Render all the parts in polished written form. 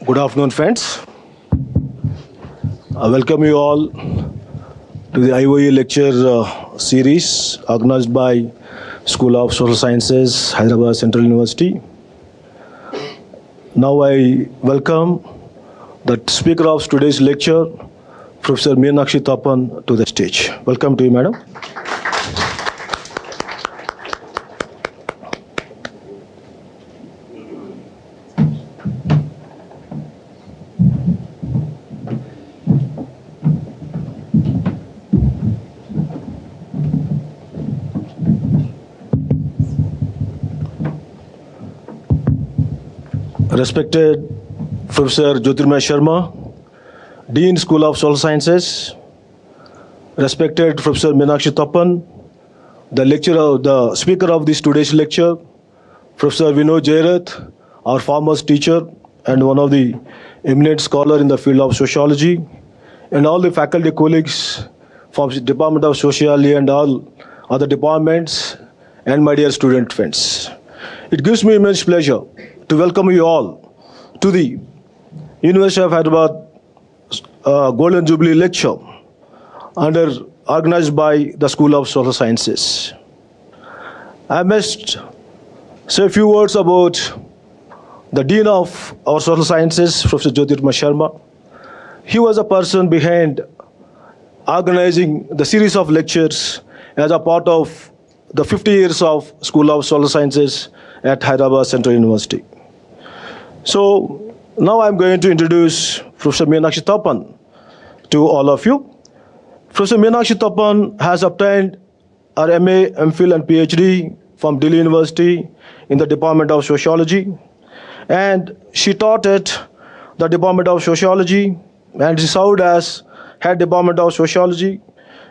Good afternoon, friends. I welcome you all to the IOE lecture series organized by School of Social Sciences, Hyderabad Central University. Now I welcome the speaker of today's lecture, Professor Meenakshi Thapan, to the stage. Welcome to you, madam. Respected Professor Jyotirmay Sharma, Dean School of Social Sciences, respected Professor Meenakshi Thapan, the speaker of this today's lecture, Professor Vinod Jairath, our former teacher and one of the eminent scholar in the field of sociology, and all the faculty colleagues from the Department of Sociology and all other departments, and my dear student friends. It gives me immense pleasure to welcome you all to the University of Hyderabad Golden Jubilee lecture organized by the School of Social Sciences. I must say a few words about the Dean of our Social Sciences, Professor Jyotirmay Sharma. He was a person behind organizing the series of lectures as a part of the 50 years of School of Social Sciences at Hyderabad Central University. So now I'm going to introduce Professor Meenakshi Thapan to all of you. Professor Meenakshi Thapan has obtained her MA, MPhil and PhD from Delhi University in the Department of Sociology, and she taught at the Department of Sociology and she served as head Department of Sociology.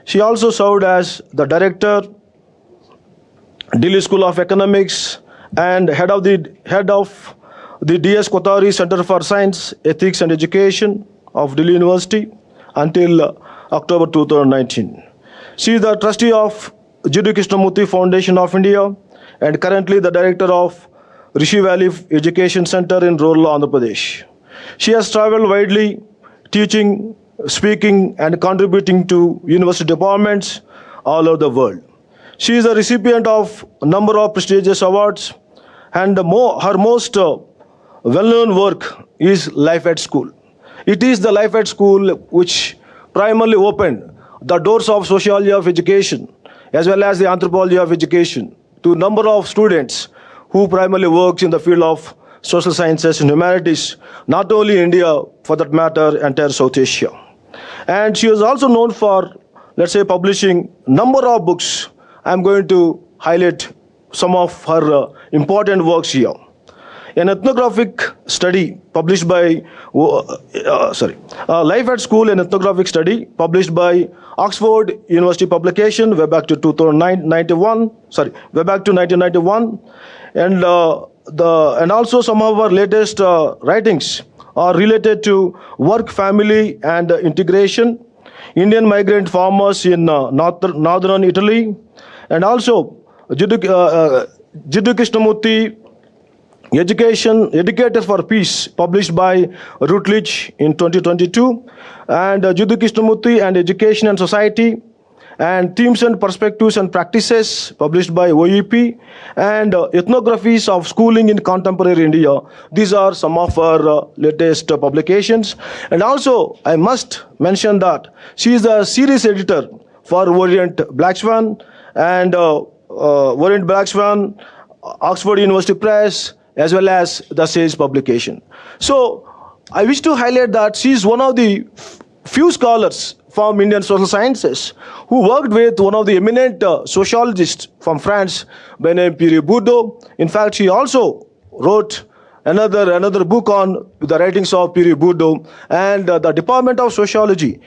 She also served as the director, Delhi School of Economics, and head of the D.S. Kothari Center for Science, Ethics and Education of Delhi University until October 2019. She is the trustee of G.D. Krishnamurti Foundation of India and currently the director of Rishi Valley Education Center in rural Andhra Pradesh. She has traveled widely teaching, speaking and contributing to university departments all over the world. She is a recipient of a number of prestigious awards, and her most well-known work is Life at School. It is the Life at School which primarily opened the doors of sociology of education as well as the anthropology of education to a number of students who primarily works in the field of social sciences and humanities, not only India, for that matter, entire South Asia. And she is also known for, let's say, publishing a number of books. I'm going to highlight some of her important works here. An ethnographic study published by, Life at School, an ethnographic study published by Oxford University Publication way back to 1991, and also some of our latest writings are related to work, family, and integration, Indian migrant farmers in northern Italy, and also G.D. Krishnamurti Educators for Peace, published by Routledge in 2022, and G.D. Krishnamurti and Education and Society, and Themes and Perspectives and Practices, published by OEP, and Ethnographies of Schooling in Contemporary India. These are some of our latest publications. And also, I must mention that she is the series editor for Orient Black Swan and Oxford University Press, as well as the Sage publication. So I wish to highlight that she is one of the few scholars from Indian social sciences who worked with one of the eminent sociologists from France by name Pierre Bourdieu. In fact, she also wrote another book on the writings of Pierre Bourdieu, and the Department of Sociology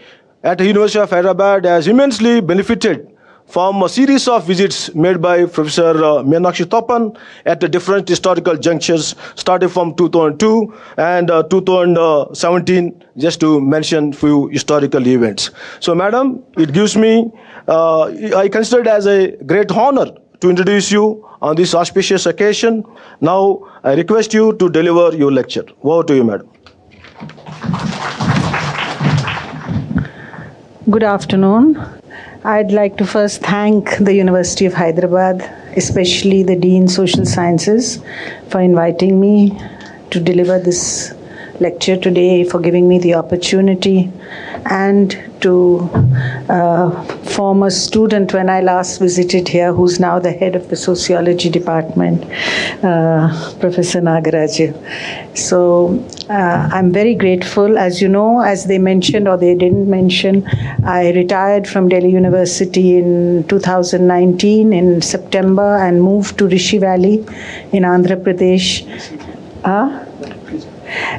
at the University of Hyderabad has immensely benefited from a series of visits made by Professor Meenakshi Thapan at the different historical junctures, starting from 2002 and 2017, just to mention few historical events. So, madam, it gives me, I consider it as a great honor to introduce you on this auspicious occasion. Now, I request you to deliver your lecture. Over to you, madam. Good afternoon. I'd like to first thank the University of Hyderabad, especially the Dean Social Sciences, for inviting me to deliver this lecture today, for giving me the opportunity, and to former student when I last visited here, who's now the head of the Sociology department, Professor Nagaraju. So I'm very grateful. As you know, as they mentioned or they didn't mention, I retired from Delhi University in 2019 in September and moved to Rishi Valley in Andhra Pradesh,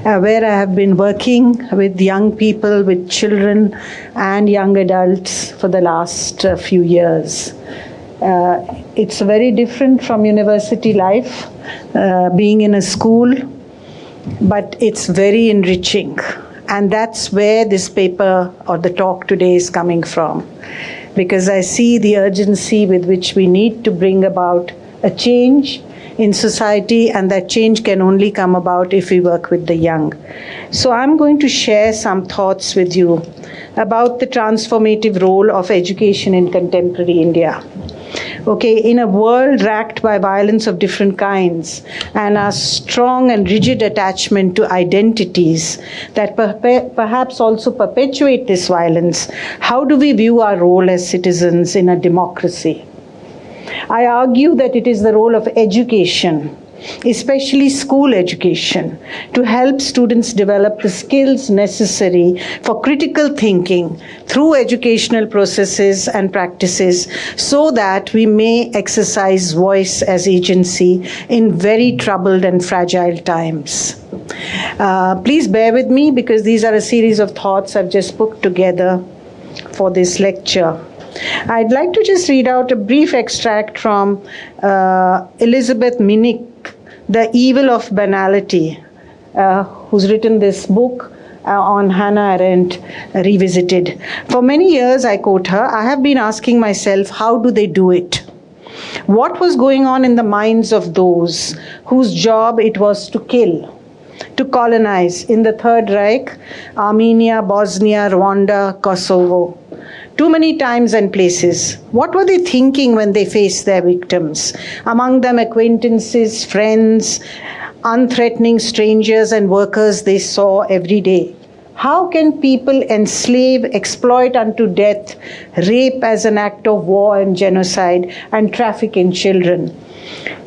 where I have been working with young people, with children and young adults for the last few years. It's very different from university life, being in a school, but it's very enriching. And that's where this paper or the talk today is coming from, because I see the urgency with which we need to bring about a change in society, and that change can only come about if we work with the young. So I'm going to share some thoughts with you about the transformative role of education in contemporary India. Okay, in a world racked by violence of different kinds and our strong and rigid attachment to identities that perhaps also perpetuate this violence, how do we view our role as citizens in a democracy? I argue that it is the role of education, especially school education, to help students develop the skills necessary for critical thinking through educational processes and practices, so that we may exercise voice as agency in very troubled and fragile times. Please bear with me, because these are a series of thoughts I've just put together for this lecture. I'd like to just read out a brief extract from Elizabeth Minnick, The Evil of Banality, who's written this book on Hannah Arendt Revisited. For many years, I quote her, I have been asking myself, how do they do it? What was going on in the minds of those whose job it was to kill, to colonize in the Third Reich, Armenia, Bosnia, Rwanda, Kosovo? Too many times and places. What were they thinking when they faced their victims? Among them, acquaintances, friends, unthreatening strangers and workers they saw every day. How can people enslave, exploit unto death, rape as an act of war and genocide, and traffic in children?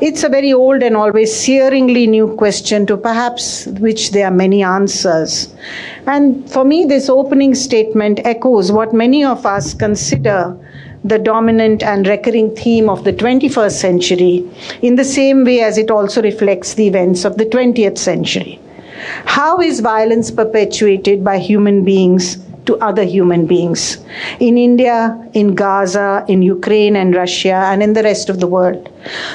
It's a very old and always searingly new question, to perhaps which there are many answers. And for me, this opening statement echoes what many of us consider the dominant and recurring theme of the 21st century, in the same way as it also reflects the events of the 20th century. How is violence perpetuated by human beings to other human beings? In India, in Gaza, in Ukraine and Russia, and in the rest of the world.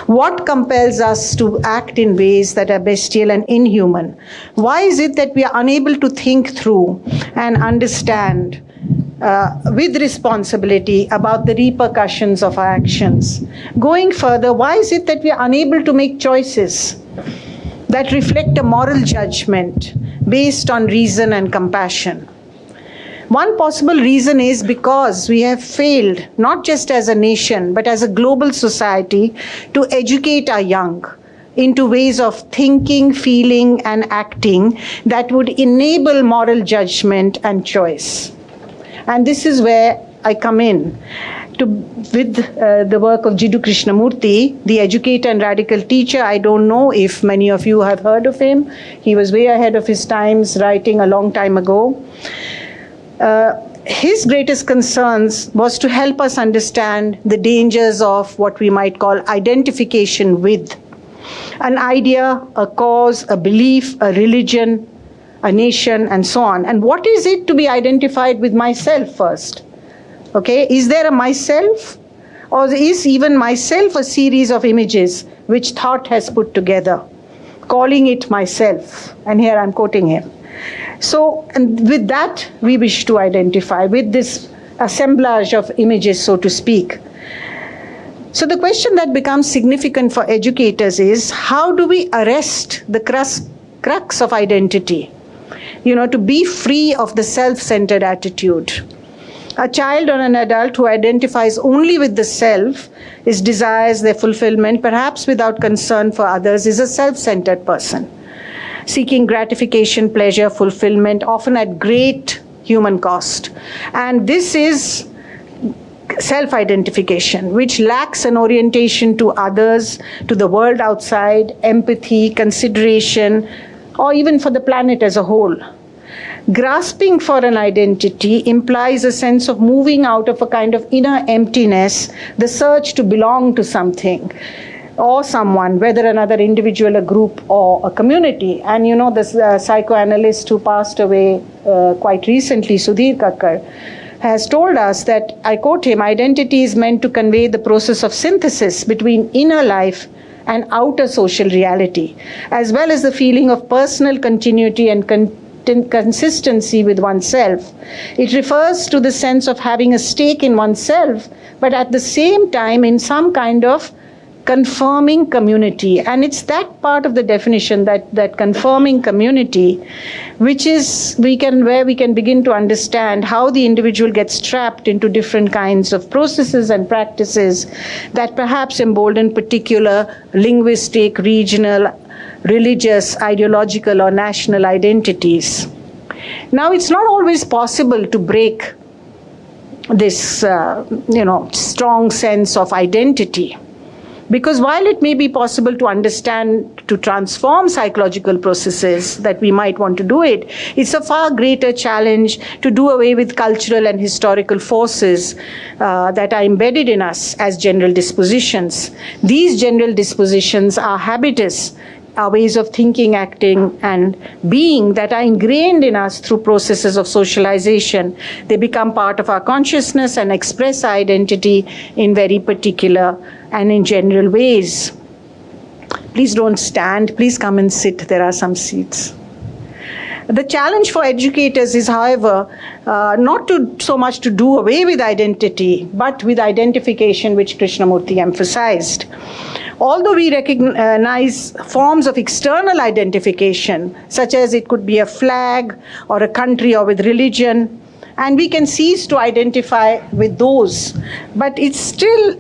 What compels us to act in ways that are bestial and inhuman? Why is it that we are unable to think through and understand with responsibility about the repercussions of our actions? Going further, why is it that we are unable to make choices that reflect a moral judgment based on reason and compassion? One possible reason is because we have failed, not just as a nation, but as a global society, to educate our young into ways of thinking, feeling, and acting that would enable moral judgment and choice. And this is where I come in with the work of Jiddu Krishnamurti, the educator and radical teacher. I don't know if many of you have heard of him. He was way ahead of his times, writing a long time ago. His greatest concerns was to help us understand the dangers of what we might call identification with an idea, a cause, a belief, a religion, a nation, and so on. And what is it to be identified with myself first? Okay, is there a myself? Or is even myself a series of images which thought has put together, calling it myself? And here I'm quoting him. So, and with that, we wish to identify with this assemblage of images, so to speak. So the question that becomes significant for educators is, how do we arrest the crux of identity? to be free of the self-centered attitude. A child or an adult who identifies only with the self, his desires, their fulfillment, perhaps without concern for others, is a self-centered person, seeking gratification, pleasure, fulfillment, often at great human cost. And this is self-identification, which lacks an orientation to others, to the world outside, empathy, consideration, or even for the planet as a whole. Grasping for an identity implies a sense of moving out of a kind of inner emptiness, the search to belong to something or someone, whether another individual, a group, or a community. And the psychoanalyst who passed away quite recently, Sudhir Kakkar, has told us that, I quote him, identity is meant to convey the process of synthesis between inner life and outer social reality, as well as the feeling of personal continuity and consistency with oneself. It refers to the sense of having a stake in oneself, but at the same time in some kind of confirming community. And it's that part of the definition, that confirming community, which is where we can begin to understand how the individual gets trapped into different kinds of processes and practices that perhaps embolden particular linguistic, regional, religious, ideological, or national identities. Now, it's not always possible to break this, strong sense of identity. Because while it may be possible to understand, to transform psychological processes, that we might want to do it, it's a far greater challenge to do away with cultural and historical forces that are embedded in us as general dispositions. These general dispositions are habitus, our ways of thinking, acting, and being that are ingrained in us through processes of socialization. They become part of our consciousness and express our identity in very particular and in general ways. Please don't stand. Please come and sit. There are some seats. The challenge for educators is, however, not so much to do away with identity, but with identification, which Krishnamurti emphasized. Although we recognize forms of external identification, such as it could be a flag or a country or with religion, and we can cease to identify with those, but it's still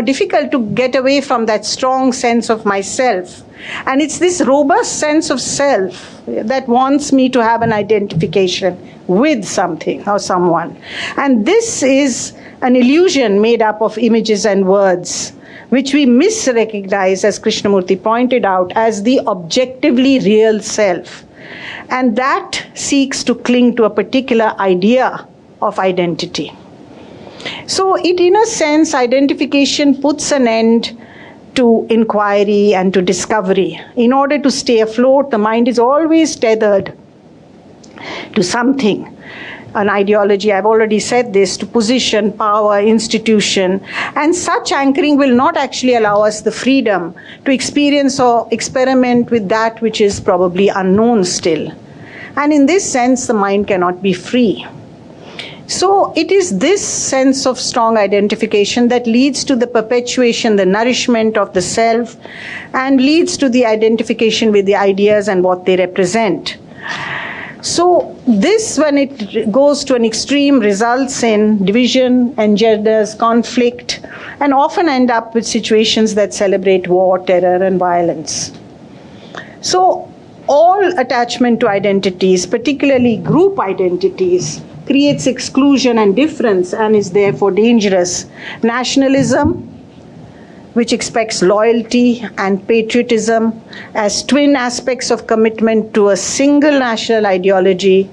difficult to get away from that strong sense of myself. And it's this robust sense of self that wants me to have an identification with something or someone. And this is an illusion made up of images and words, which we misrecognize, as Krishnamurti pointed out, as the objectively real self. And that seeks to cling to a particular idea of identity. So in a sense, identification puts an end to inquiry and to discovery. In order to stay afloat, the mind is always tethered to something, an ideology, I've already said this, to position, power, institution, and such anchoring will not actually allow us the freedom to experience or experiment with that which is probably unknown still. And in this sense, the mind cannot be free. So it is this sense of strong identification that leads to the perpetuation, the nourishment of the self, and leads to the identification with the ideas and what they represent. So this, when it goes to an extreme, results in division, engenders conflict, and often end up with situations that celebrate war, terror, and violence. So all attachment to identities, particularly group identities, creates exclusion and difference and is therefore dangerous. Nationalism, which expects loyalty and patriotism as twin aspects of commitment to a single national ideology,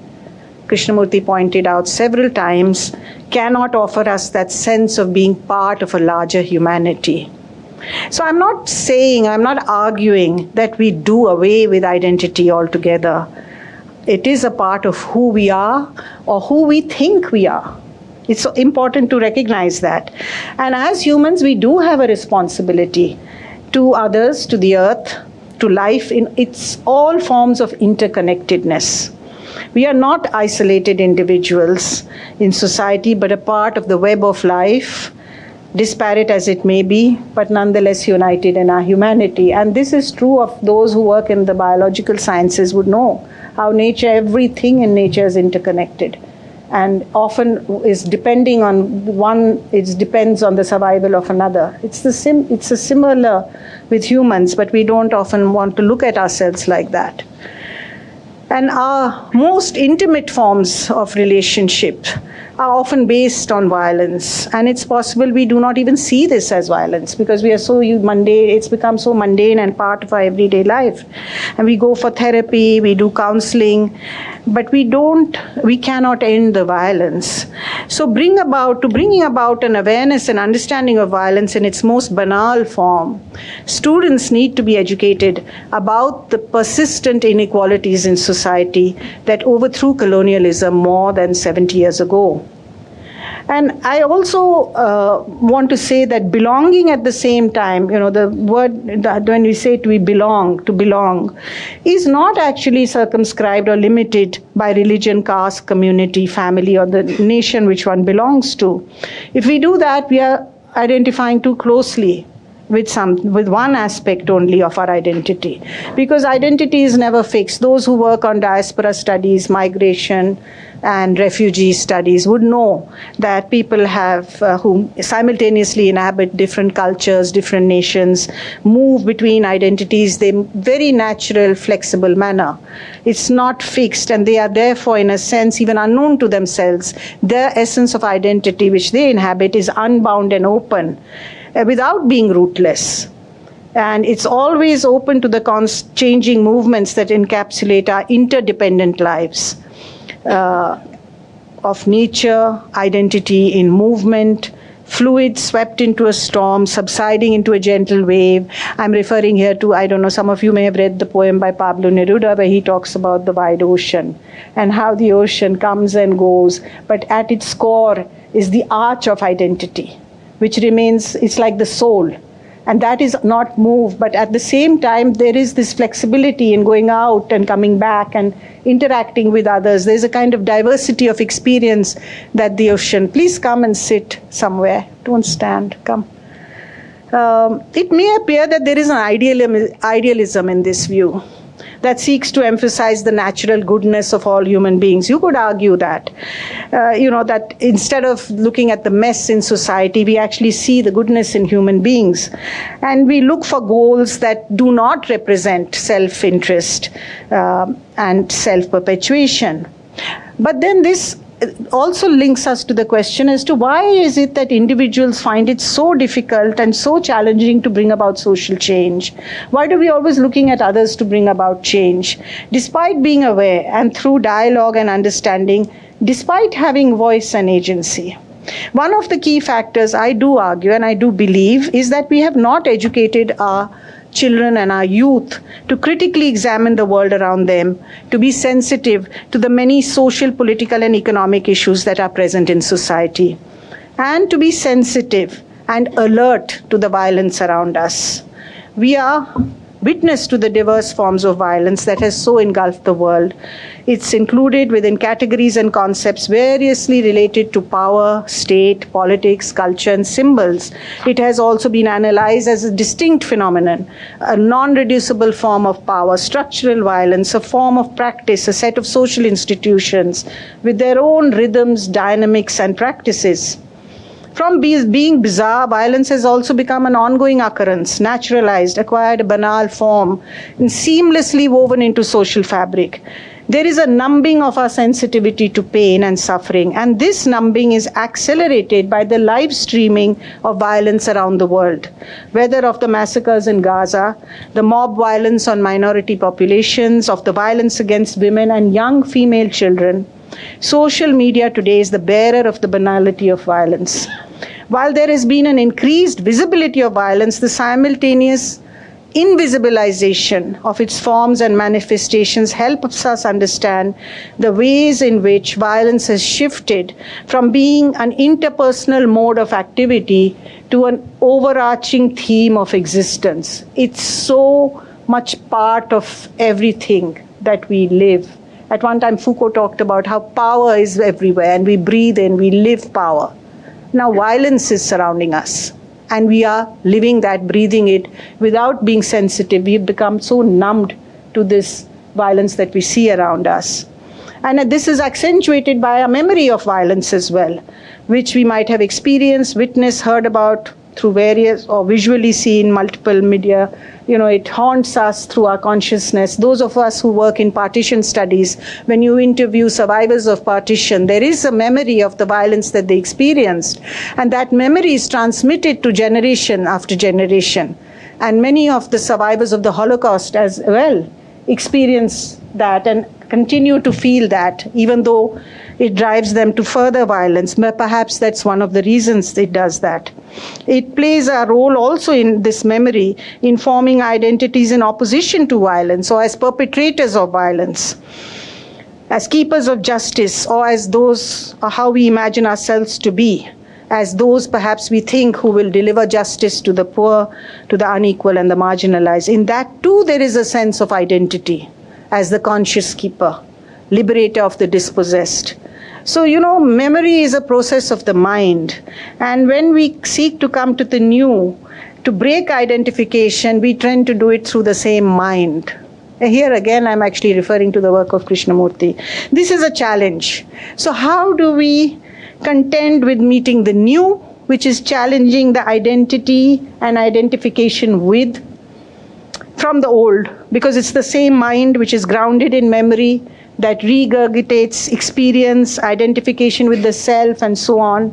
Krishnamurti pointed out several times, cannot offer us that sense of being part of a larger humanity. So I'm not arguing that we do away with identity altogether. It is a part of who we are or who we think we are. It's important to recognize that. And as humans, we do have a responsibility to others, to the earth, to life in its all forms of interconnectedness. We are not isolated individuals in society, but a part of the web of life, disparate as it may be, but nonetheless united in our humanity. And this is true of those who work in the biological sciences would know how nature, everything in nature is interconnected. And often is depending on one, it depends on the survival of another. It's a similar with humans, but we don't often want to look at ourselves like that. And our most intimate forms of relationship are often based on violence. And it's possible we do not even see this as violence because we are so mundane, it's become so mundane and part of our everyday life. And we go for therapy, we do counseling, but we cannot end the violence. So bringing about an awareness and understanding of violence in its most banal form, students need to be educated about the persistent inequalities in society that overthrew colonialism more than 70 years ago. And I also want to say that belonging at the same time, the word, when we say to belong, is not actually circumscribed or limited by religion, caste, community, family, or the nation which one belongs to. If we do that, we are identifying too closely with one aspect only of our identity, because identity is never fixed. Those who work on diaspora studies, migration, and refugee studies would know that people who simultaneously inhabit different cultures, different nations, move between identities in very natural, flexible manner. It's not fixed, and they are therefore, in a sense, even unknown to themselves. Their essence of identity, which they inhabit, is unbound and open, without being rootless. And it's always open to the changing movements that encapsulate our interdependent lives. Of nature, identity in movement, fluid swept into a storm, subsiding into a gentle wave. I'm referring here to, some of you may have read the poem by Pablo Neruda where he talks about the wide ocean and how the ocean comes and goes, but at its core is the arch of identity, which remains, it's like the soul. And that is not moved, but at the same time, there is this flexibility in going out and coming back and interacting with others. There's a kind of diversity of experience that the ocean. Please come and sit somewhere. Don't stand. Come. It may appear that there is an idealism in this view that seeks to emphasize the natural goodness of all human beings. You could argue that, that instead of looking at the mess in society, we actually see the goodness in human beings. And we look for goals that do not represent self-interest and self-perpetuation. But then this also links us to the question as to why is it that individuals find it so difficult and so challenging to bring about social change? Why do we always looking at others to bring about change? Despite being aware and through dialogue and understanding, despite having voice and agency. One of the key factors I do argue and I do believe is that we have not educated our children and our youth to critically examine the world around them, to be sensitive to the many social, political, and economic issues that are present in society, and to be sensitive and alert to the violence around us. We are witness to the diverse forms of violence that has so engulfed the world. It's included within categories and concepts variously related to power, state, politics, culture, and symbols. It has also been analyzed as a distinct phenomenon, a non-reducible form of power, structural violence, a form of practice, a set of social institutions with their own rhythms, dynamics, and practices. From being bizarre, violence has also become an ongoing occurrence, naturalized, acquired a banal form, and seamlessly woven into social fabric. There is a numbing of our sensitivity to pain and suffering, and this numbing is accelerated by the live streaming of violence around the world, whether of the massacres in Gaza, the mob violence on minority populations, of the violence against women and young female children. Social media today is the bearer of the banality of violence. While there has been an increased visibility of violence, the simultaneous invisibilization of its forms and manifestations helps us understand the ways in which violence has shifted from being an interpersonal mode of activity to an overarching theme of existence. It's so much part of everything that we live. At one time, Foucault talked about how power is everywhere, and we breathe in, we live power. Now violence is surrounding us, and we are living that, breathing it without being sensitive. We've become so numbed to this violence that we see around us. And this is accentuated by a memory of violence as well, which we might have experienced, witnessed, heard about through various, or visually seen multiple media. It haunts us through our consciousness. Those of us who work in partition studies, when you interview survivors of partition, there is a memory of the violence that they experienced. And that memory is transmitted to generation after generation. And many of the survivors of the Holocaust as well experience that and continue to feel that, even though it drives them to further violence. But perhaps that's one of the reasons it does that. It plays a role also in this memory in forming identities in opposition to violence, or as perpetrators of violence, as keepers of justice, or as those, or how we imagine ourselves to be, as those perhaps we think who will deliver justice to the poor, to the unequal and the marginalized. In that too there is a sense of identity as the conscious keeper, liberator of the dispossessed. So, memory is a process of the mind. And when we seek to come to the new, to break identification, we tend to do it through the same mind. Here again, I'm actually referring to the work of Krishnamurti. This is a challenge. So how do we contend with meeting the new, which is challenging the identity and identification with from the old, because it's the same mind which is grounded in memory that regurgitates experience, identification with the self, and so on.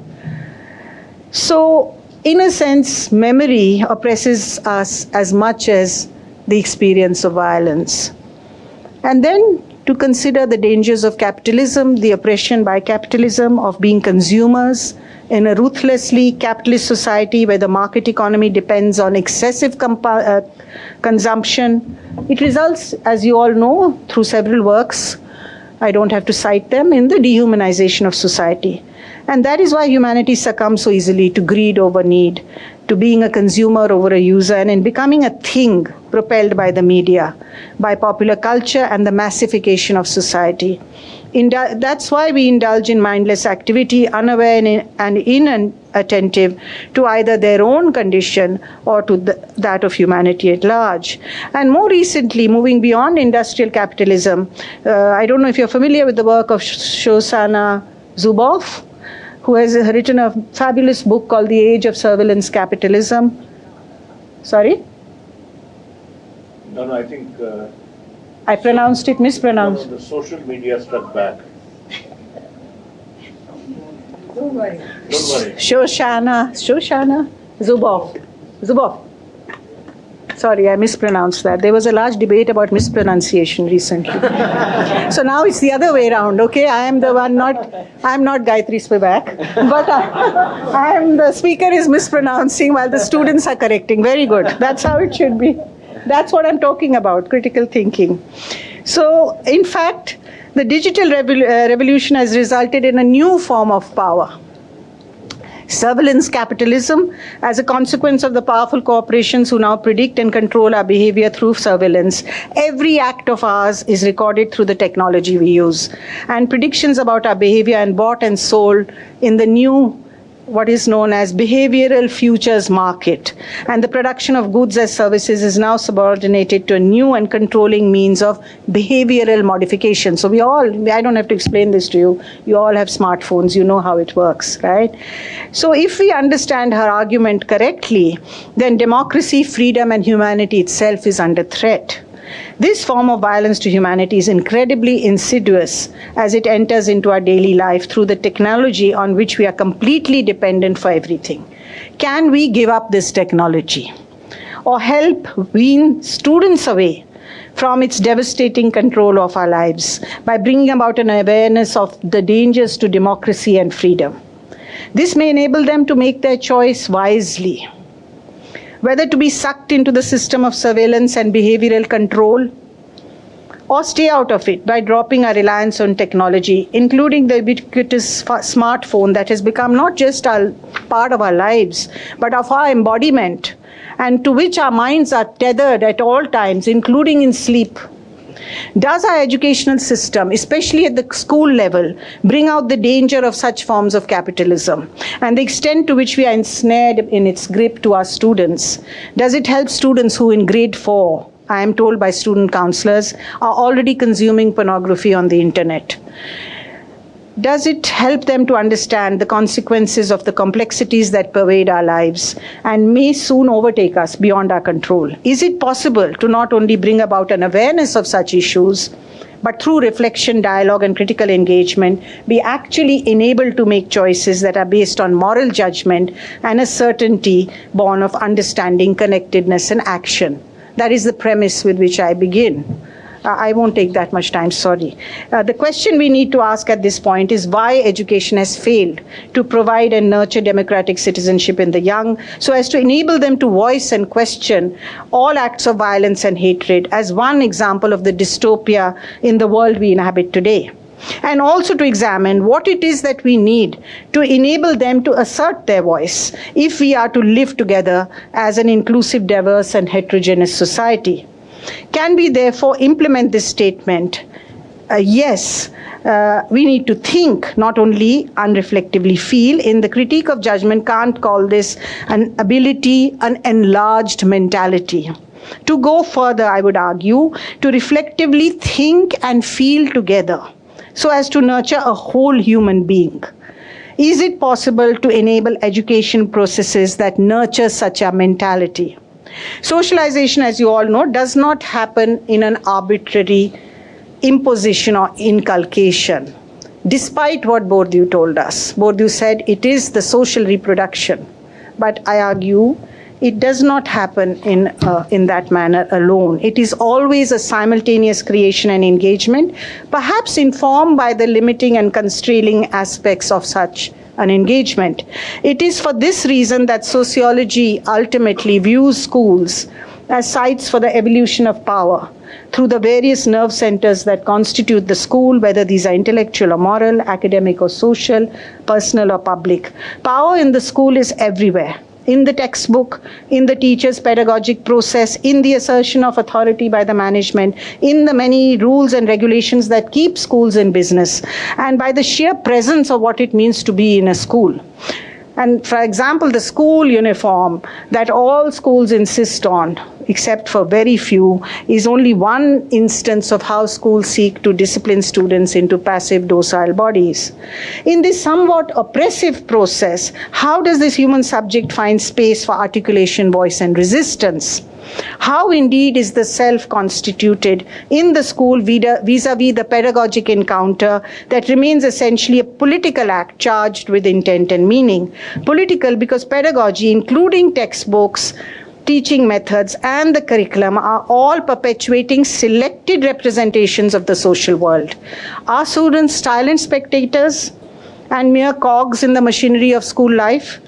So, in a sense, memory oppresses us as much as the experience of violence. And then to consider the dangers of capitalism, the oppression by capitalism of being consumers in a ruthlessly capitalist society where the market economy depends on excessive consumption. It results, as you all know, through several works, I don't have to cite them, in the dehumanization of society. And that is why humanity succumbs so easily to greed over need, to being a consumer over a user, and in becoming a thing propelled by the media, by popular culture and the massification of society. That's why we indulge in mindless activity, unaware and inattentive to either their own condition or to that of humanity at large. And more recently, moving beyond industrial capitalism, I don't know if you're familiar with the work of Shoshana Zuboff, who has written a fabulous book called The Age of Surveillance Capitalism. Sorry? No, I think... I pronounced it mispronounced. No, the social media struck back. Don't worry. Don't worry. Shoshana Zuboff. Sorry, I mispronounced that. There was a large debate about mispronunciation recently. So now it's the other way around, okay? I am the one I'm not Gayatri Spivak, but the speaker is mispronouncing while the students are correcting. Very good. That's how it should be. That's what I'm talking about, critical thinking. So, in fact, the digital revolution has resulted in a new form of power. Surveillance capitalism, as a consequence of the powerful corporations who now predict and control our behavior through surveillance. Every act of ours is recorded through the technology we use. And predictions about our behavior are bought and sold in the new, what is known as behavioral futures market. And the production of goods as services is now subordinated to a new and controlling means of behavioral modification. So I don't have to explain this to you. You all have smartphones, you know how it works, right? So if we understand her argument correctly, then democracy, freedom, and humanity itself is under threat. This form of violence to humanity is incredibly insidious as it enters into our daily life through the technology on which we are completely dependent for everything. Can we give up this technology or help wean students away from its devastating control of our lives by bringing about an awareness of the dangers to democracy and freedom? This may enable them to make their choice wisely, whether to be sucked into the system of surveillance and behavioral control, or stay out of it by dropping our reliance on technology, including the ubiquitous smartphone that has become not just a part of our lives, but of our embodiment, and to which our minds are tethered at all times, including in sleep. Does our educational system, especially at the school level, bring out the danger of such forms of capitalism and the extent to which we are ensnared in its grip to our students? Does it help students who in grade 4, I am told by student counselors, are already consuming pornography on the internet? Does it help them to understand the consequences of the complexities that pervade our lives and may soon overtake us beyond our control? Is it possible to not only bring about an awareness of such issues, but through reflection, dialogue, and critical engagement, be actually enabled to make choices that are based on moral judgment and a certainty born of understanding, connectedness, and action? That is the premise with which I begin. I won't take that much time, sorry. The question we need to ask at this point is why education has failed to provide and nurture democratic citizenship in the young so as to enable them to voice and question all acts of violence and hatred as one example of the dystopia in the world we inhabit today. And also to examine what it is that we need to enable them to assert their voice if we are to live together as an inclusive, diverse, and heterogeneous society. Can we therefore implement this statement? Yes, we need to think, not only unreflectively feel. In the critique of judgment, Kant called this an ability, an enlarged mentality. To go further, I would argue, to reflectively think and feel together so as to nurture a whole human being. Is it possible to enable education processes that nurture such a mentality? Socialization, as you all know, does not happen in an arbitrary imposition or inculcation. Despite what Bourdieu told us, Bourdieu said it is the social reproduction. But I argue it does not happen in that manner alone. It is always a simultaneous creation and engagement, perhaps informed by the limiting and constraining aspects of such an engagement. It is for this reason that sociology ultimately views schools as sites for the evolution of power through the various nerve centers that constitute the school, whether these are intellectual or moral, academic or social, personal or public. Power in the school is everywhere. In the textbook, in the teacher's pedagogic process, in the assertion of authority by the management, in the many rules and regulations that keep schools in business, and by the sheer presence of what it means to be in a school. And for example, the school uniform that all schools insist on, except for very few, is only one instance of how schools seek to discipline students into passive, docile bodies. In this somewhat oppressive process, how does this human subject find space for articulation, voice, and resistance? How indeed is the self constituted in the school vis-a-vis the pedagogic encounter that remains essentially a political act charged with intent and meaning? Political because pedagogy, including textbooks, teaching methods, and the curriculum are all perpetuating selected representations of the social world. Are students silent spectators and mere cogs in the machinery of school life,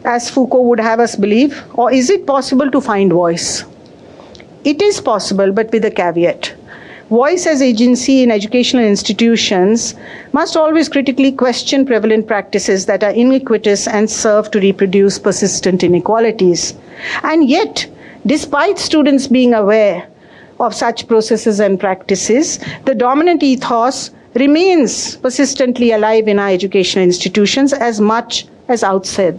as Foucault would have us believe? Or is it possible to find voice? It is possible, but with a caveat. Voice as agency in educational institutions must always critically question prevalent practices that are iniquitous and serve to reproduce persistent inequalities. And yet, despite students being aware of such processes and practices, the dominant ethos remains persistently alive in our educational institutions as much as outside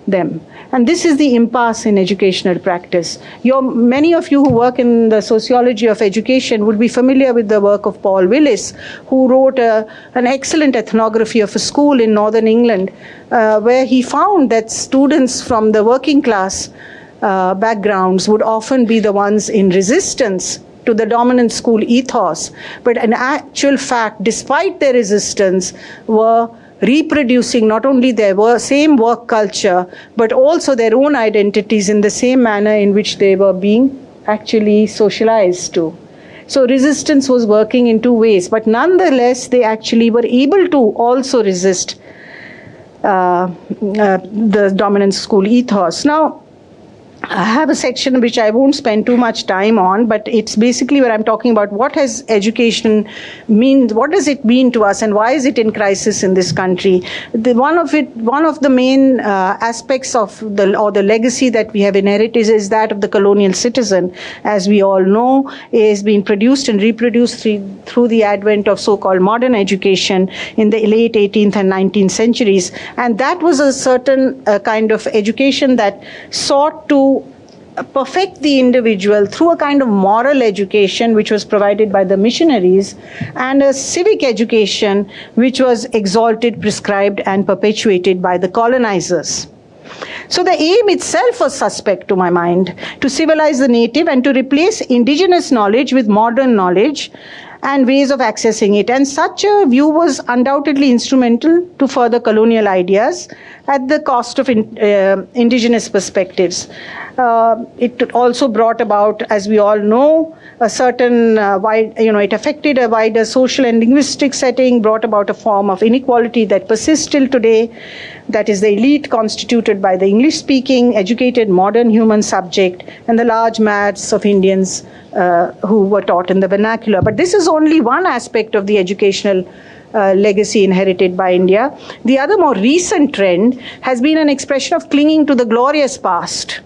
them. And this is the impasse in educational practice. Many of you who work in the sociology of education would be familiar with the work of Paul Willis, who wrote an excellent ethnography of a school in northern England, where he found that students from the working class backgrounds would often be the ones in resistance to the dominant school ethos, but in actual fact, despite their resistance, were reproducing not only their same work culture, but also their own identities in the same manner in which they were being actually socialized to. So resistance was working in two ways, but nonetheless, they actually were able to also resist the dominant school ethos. Now, I have a section which I won't spend too much time on, but it's basically where I'm talking about what has education mean, what does it mean to us, and why is it in crisis in this country. One of the main aspects of the legacy that we have inherited is that of the colonial citizen, as we all know, is being produced and reproduced through the advent of so-called modern education in the late 18th and 19th centuries. And that was a certain kind of education that sought to perfect the individual through a kind of moral education which was provided by the missionaries, and a civic education which was exalted, prescribed, and perpetuated by the colonizers. So the aim itself was suspect to my mind, to civilize the native and to replace indigenous knowledge with modern knowledge and ways of accessing it. And such a view was undoubtedly instrumental to further colonial ideas at the cost of indigenous perspectives. It also brought about, as we all know, a certain it affected a wider social and linguistic setting, brought about a form of inequality that persists till today, that is the elite constituted by the English-speaking, educated, modern human subject, and the large mass of Indians who were taught in the vernacular. But this is only one aspect of the educational legacy inherited by India. The other more recent trend has been an expression of clinging to the glorious past,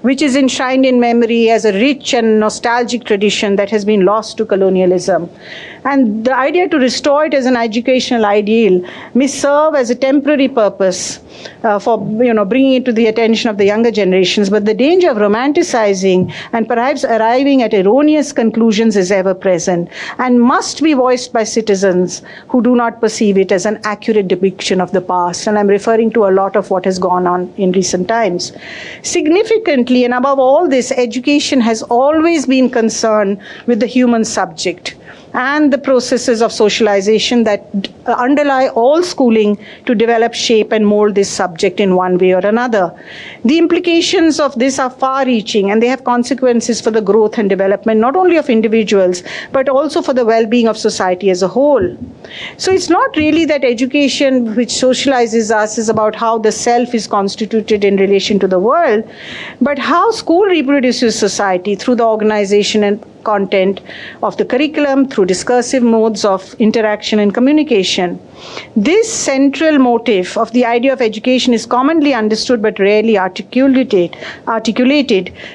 which is enshrined in memory as a rich and nostalgic tradition that has been lost to colonialism. And the idea to restore it as an educational ideal may serve as a temporary purpose for bringing it to the attention of the younger generations, but the danger of romanticizing and perhaps arriving at erroneous conclusions is ever present and must be voiced by citizens who do not perceive it as an accurate depiction of the past. And I'm referring to a lot of what has gone on in recent times. Significantly, and above all this, education has always been concerned with the human subject and the processes of socialization that underlie all schooling to develop, shape, and mold this subject in one way or another. The implications of this are far-reaching, and they have consequences for the growth and development not only of individuals, but also for the well-being of society as a whole. So it's not really that education which socializes us is about how the self is constituted in relation to the world, but how school reproduces society through the organization and content of the curriculum, through discursive modes of interaction and communication. This central motive of the idea of education is commonly understood but rarely articulated,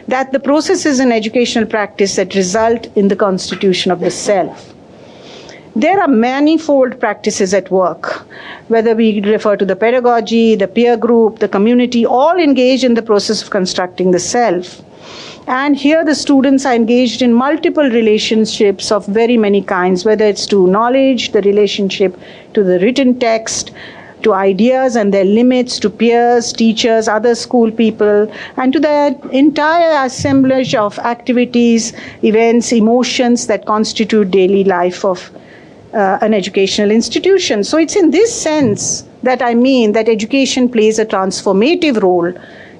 that the processes in educational practice that result in the constitution of the self. There are manifold practices at work, whether we refer to the pedagogy, the peer group, the community, all engaged in the process of constructing the self. And here the students are engaged in multiple relationships of very many kinds, whether it's to knowledge, the relationship to the written text, to ideas and their limits, to peers, teachers, other school people, and to the entire assemblage of activities, events, emotions that constitute daily life of an educational institution. So it's in this sense that I mean that education plays a transformative role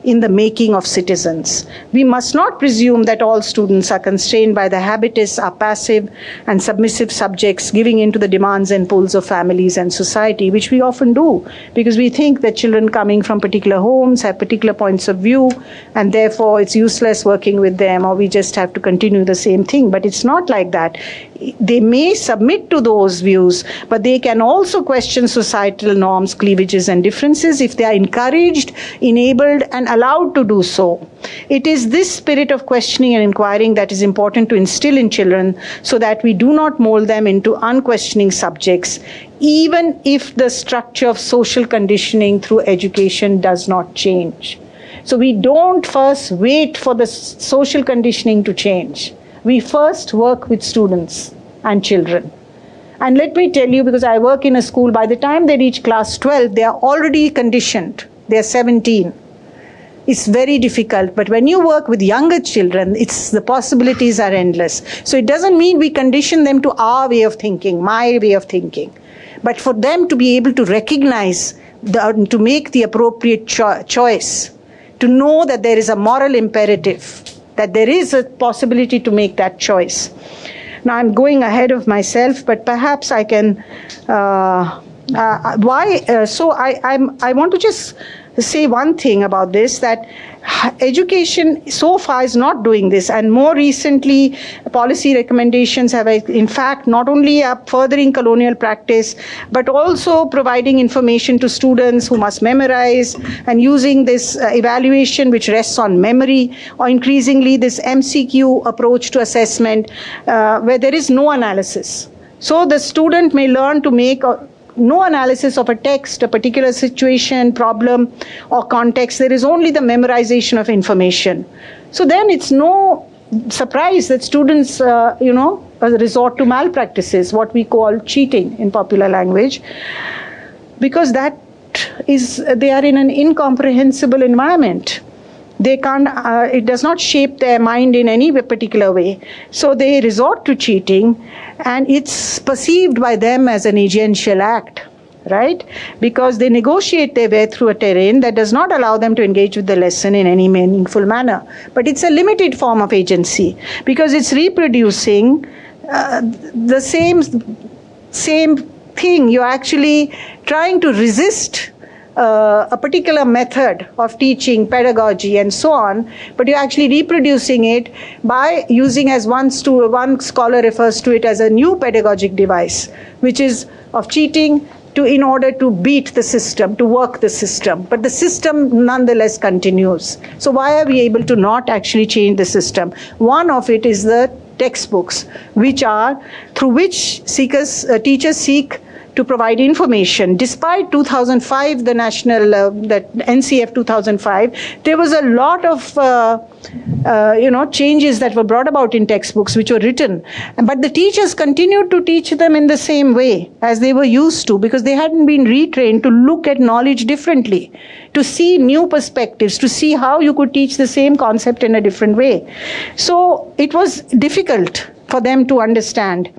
in the making of citizens. We must not presume that all students are constrained by the habitus, are passive and submissive subjects giving in to the demands and pulls of families and society, which we often do, because we think that children coming from particular homes have particular points of view, and therefore it's useless working with them, or we just have to continue the same thing. But it's not like that. They may submit to those views, but they can also question societal norms, cleavages, and differences if they are encouraged, enabled, and allowed to do so. It is this spirit of questioning and inquiring that is important to instill in children, so that we do not mold them into unquestioning subjects, even if the structure of social conditioning through education does not change. So we don't first wait for the social conditioning to change. We first work with students and children. And let me tell you, because I work in a school, by the time they reach class 12, they are already conditioned. They are 17. It's very difficult. But when you work with younger children, the possibilities are endless. So it doesn't mean we condition them to our way of thinking, my way of thinking. But for them to be able to recognize, to make the appropriate choice, to know that there is a moral imperative, that there is a possibility to make that choice. Now I'm going ahead of myself, but perhaps I can, I want to just say one thing about this, that Education so far is not doing this, and more recently policy recommendations have in fact not only furthering colonial practice but also providing information to students who must memorize, and using this evaluation which rests on memory, or increasingly this MCQ approach to assessment where there is no analysis. So the student may learn to make no analysis of a text, a particular situation, problem, or context. There is only the memorization of information. So then it's no surprise that students, resort to malpractices, what we call cheating in popular language, because they are in an incomprehensible environment. They can't, it does not shape their mind in any particular way. So they resort to cheating, and it's perceived by them as an agential act, right? Because they negotiate their way through a terrain that does not allow them to engage with the lesson in any meaningful manner. But it's a limited form of agency, because it's reproducing the same thing. You're actually trying to resist a particular method of teaching, pedagogy, and so on, but you're actually reproducing it by using, as one scholar refers to it, as a new pedagogic device, which is of cheating in order to beat the system, to work the system. But the system nonetheless continues. So why are we able to not actually change the system? One of it is the textbooks, through which teachers seek to provide information. Despite 2005, the NCF 2005, there was a lot of changes that were brought about in textbooks which were written, but the teachers continued to teach them in the same way as they were used to, because they hadn't been retrained to look at knowledge differently, to see new perspectives, to see how you could teach the same concept in a different way. So it was difficult for them to understand.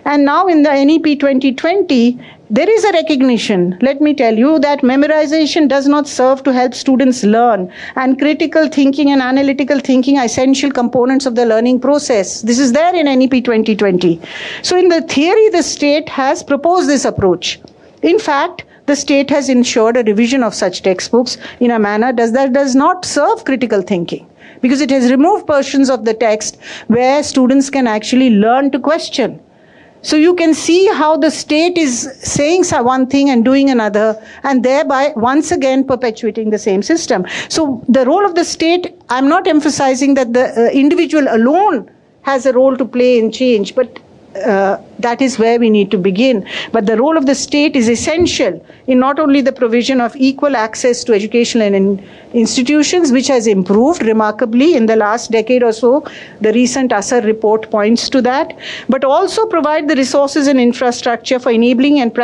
And now in the NEP 2020, there is a recognition, let me tell you, that memorization does not serve to help students learn, and critical thinking and analytical thinking are essential components of the learning process. This is there in NEP 2020. So in the theory, the state has proposed this approach. In fact, the state has ensured a revision of such textbooks in a manner that does not serve critical thinking, because it has removed portions of the text where students can actually learn to question. So you can see how the state is saying one thing and doing another, and thereby once again perpetuating the same system. So the role of the state, I'm not emphasizing that the individual alone has a role to play in change, but that is where we need to begin. But the role of the state is essential in not only the provision of equal access to educational institutions, which has improved remarkably in the last decade or so, the recent ASAR report points to that, but also provide the resources and infrastructure for enabling and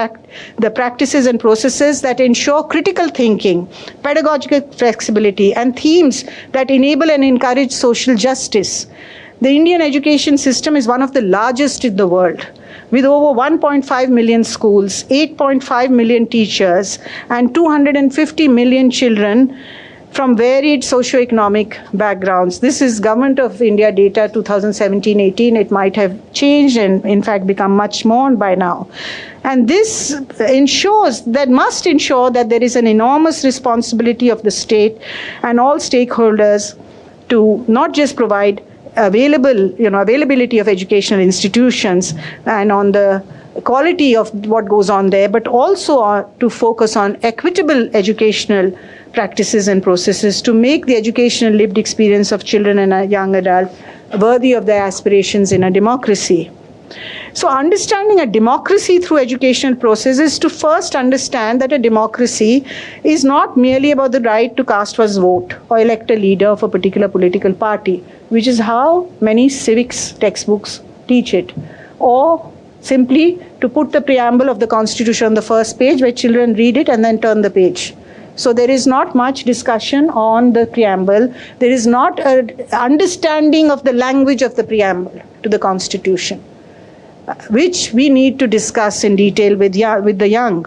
the practices and processes that ensure critical thinking, pedagogical flexibility, and themes that enable and encourage social justice. The Indian education system is one of the largest in the world, with over 1.5 million schools, 8.5 million teachers, and 250 million children from varied socioeconomic backgrounds. This is Government of India data 2017-18. It might have changed and in fact become much more by now. And this must ensure that there is an enormous responsibility of the state and all stakeholders to not just provide availability of educational institutions and on the quality of what goes on there, but also to focus on equitable educational practices and processes to make the educational lived experience of children and young adults worthy of their aspirations in a democracy. So understanding a democracy through educational processes to first understand that a democracy is not merely about the right to cast one's vote or elect a leader of a particular political party, which is how many civics textbooks teach it, or simply to put the preamble of the Constitution on the first page where children read it and then turn the page. So there is not much discussion on the preamble. There is not an understanding of the language of the preamble to the Constitution, which we need to discuss in detail with the young.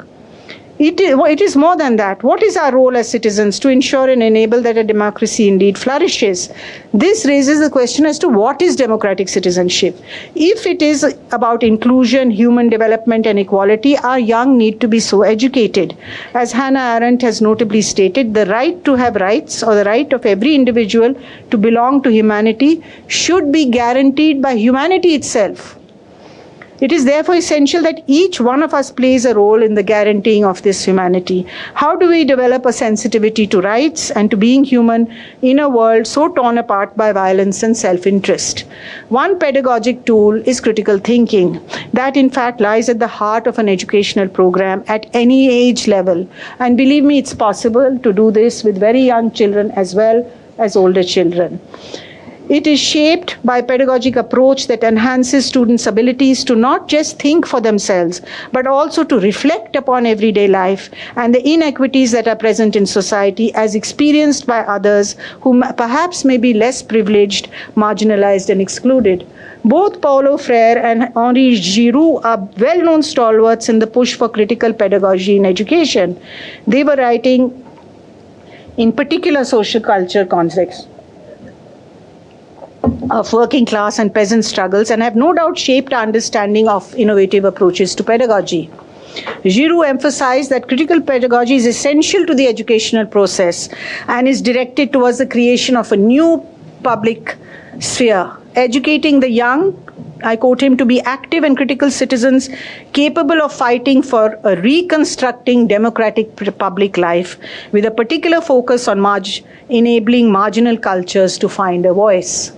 It is more than that. What is our role as citizens to ensure and enable that a democracy indeed flourishes? This raises the question as to what is democratic citizenship. If it is about inclusion, human development and equality, our young need to be so educated. As Hannah Arendt has notably stated, the right to have rights, or the right of every individual to belong to humanity, should be guaranteed by humanity itself. It is therefore essential that each one of us plays a role in the guaranteeing of this humanity. How do we develop a sensitivity to rights and to being human in a world so torn apart by violence and self-interest? One pedagogic tool is critical thinking. That in fact lies at the heart of an educational program at any age level. And believe me, it's possible to do this with very young children as well as older children. It is shaped by a pedagogic approach that enhances students' abilities to not just think for themselves, but also to reflect upon everyday life and the inequities that are present in society as experienced by others who perhaps may be less privileged, marginalized, and excluded. Both Paulo Freire and Henri Giroux are well-known stalwarts in the push for critical pedagogy in education. They were writing in particular social culture contexts of working class and peasant struggles, and have no doubt shaped our understanding of innovative approaches to pedagogy. Giroux emphasized that critical pedagogy is essential to the educational process and is directed towards the creation of a new public sphere, educating the young, I quote him, to be active and critical citizens capable of fighting for a reconstructing democratic public life with a particular focus on enabling marginal cultures to find a voice.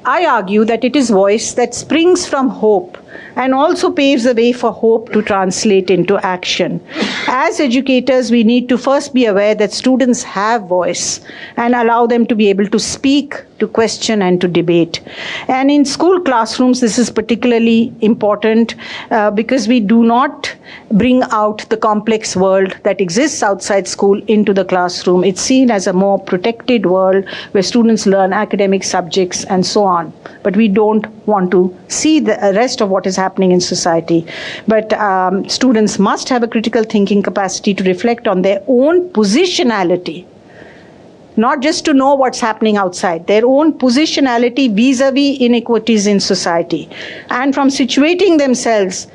I argue that it is voice that springs from hope and also paves the way for hope to translate into action. As educators, we need to first be aware that students have voice and allow them to be able to speak, to question, and to debate. And in school classrooms, this is particularly important because we do not bring out the complex world that exists outside school into the classroom. It's seen as a more protected world where students learn academic subjects and so on. But we don't want to see the rest of what is happening in society. But students must have a critical thinking capacity to reflect on their own positionality, not just to know what's happening outside, their own positionality vis-a-vis inequities in society, and from situating themselves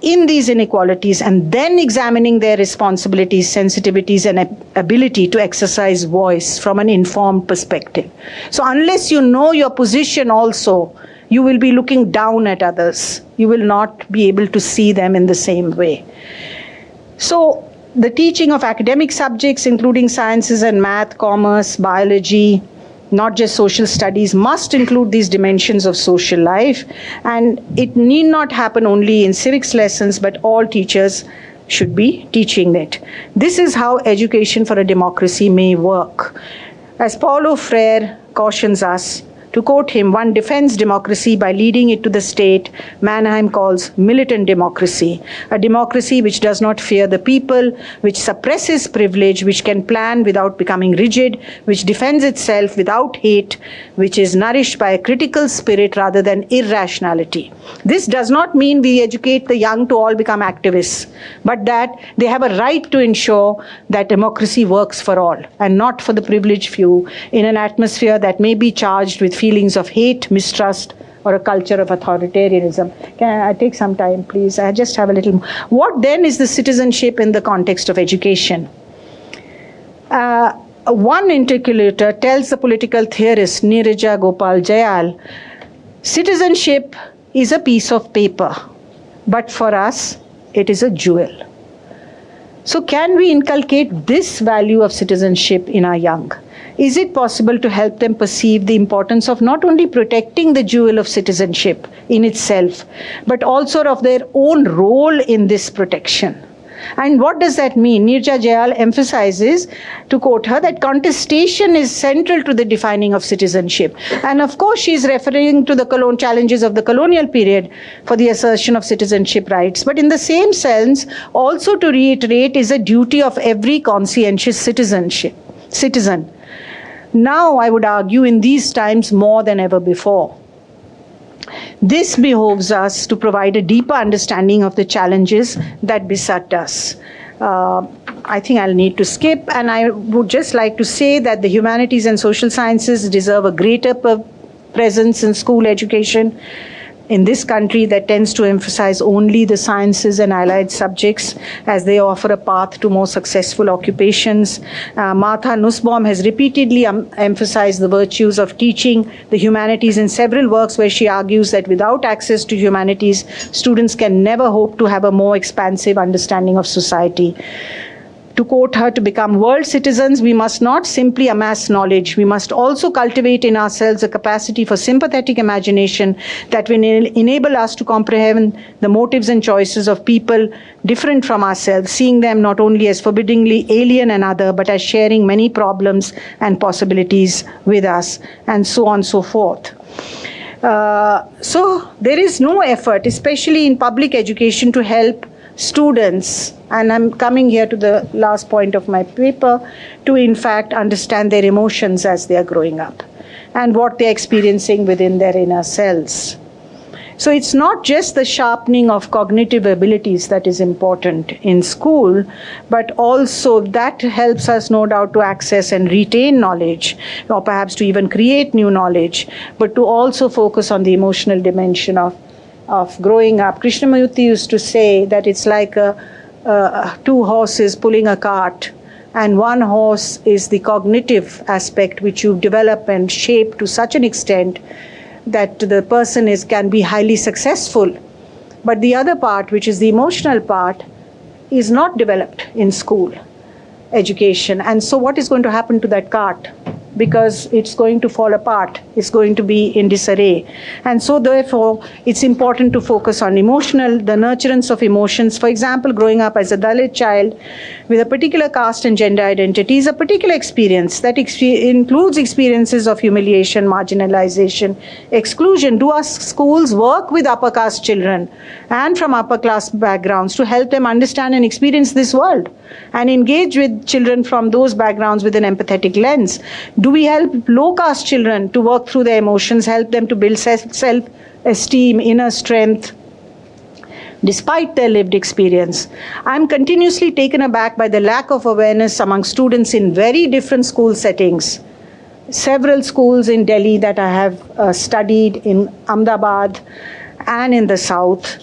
in these inequalities and then examining their responsibilities, sensitivities, and ability to exercise voice from an informed perspective. So unless you know your position also, you will be looking down at others. You will not be able to see them in the same way. So the teaching of academic subjects, including sciences and math, commerce, biology, not just social studies, must include these dimensions of social life. And it need not happen only in civics lessons, but all teachers should be teaching it. This is how education for a democracy may work. As Paulo Freire cautions us, to quote him, one defends democracy by leading it to the state Mannheim calls militant democracy, a democracy which does not fear the people, which suppresses privilege, which can plan without becoming rigid, which defends itself without hate, which is nourished by a critical spirit rather than irrationality. This does not mean we educate the young to all become activists, but that they have a right to ensure that democracy works for all and not for the privileged few in an atmosphere that may be charged with feelings of hate, mistrust, or a culture of authoritarianism. Can I take some time, please? I just have a little more. What then is the citizenship in the context of education? One interlocutor tells the political theorist Neeraj Gopal Jayal, citizenship is a piece of paper, but for us, it is a jewel. So can we inculcate this value of citizenship in our young? Is it possible to help them perceive the importance of not only protecting the jewel of citizenship in itself, but also of their own role in this protection? And what does that mean? Neeraj Jayal emphasizes, to quote her, that contestation is central to the defining of citizenship. And of course, she is referring to the challenges of the colonial period for the assertion of citizenship rights. But in the same sense, also to reiterate, is a duty of every conscientious citizen. Now, I would argue, in these times more than ever before. This behoves us to provide a deeper understanding of the challenges that beset us. I think I'll need to skip, and I would just like to say that the humanities and social sciences deserve a greater presence in school education in this country that tends to emphasize only the sciences and allied subjects, as they offer a path to more successful occupations. Martha Nussbaum has repeatedly emphasized the virtues of teaching the humanities in several works, where she argues that without access to humanities, students can never hope to have a more expansive understanding of society. To quote her, to become world citizens, we must not simply amass knowledge. We must also cultivate in ourselves a capacity for sympathetic imagination that will enable us to comprehend the motives and choices of people different from ourselves, seeing them not only as forbiddingly alien and other, but as sharing many problems and possibilities with us, and so on and so forth. So there is no effort, especially in public education, to help students, and I'm coming here to the last point of my paper, to in fact understand their emotions as they are growing up and what they're experiencing within their inner selves. So it's not just the sharpening of cognitive abilities that is important in school, but also that helps us, no doubt, to access and retain knowledge, or perhaps to even create new knowledge, but to also focus on the emotional dimension of growing up. Krishnamurti used to say that it's like two horses pulling a cart, and one horse is the cognitive aspect which you develop and shape to such an extent that the person can be highly successful. But the other part, which is the emotional part, is not developed in school education. And so what is going to happen to that cart? Because it's going to fall apart, it's going to be in disarray. And so therefore, it's important to focus on the nurturance of emotions. For example, growing up as a Dalit child with a particular caste and gender identity is a particular experience that includes experiences of humiliation, marginalization, exclusion. Do our schools work with upper caste children and from upper class backgrounds to help them understand and experience this world and engage with children from those backgrounds with an empathetic lens? Do we help low caste children to work through their emotions, help them to build self-esteem, inner strength, despite their lived experience? I'm continuously taken aback by the lack of awareness among students in very different school settings. Several schools in Delhi that I have studied, in Ahmedabad and in the South,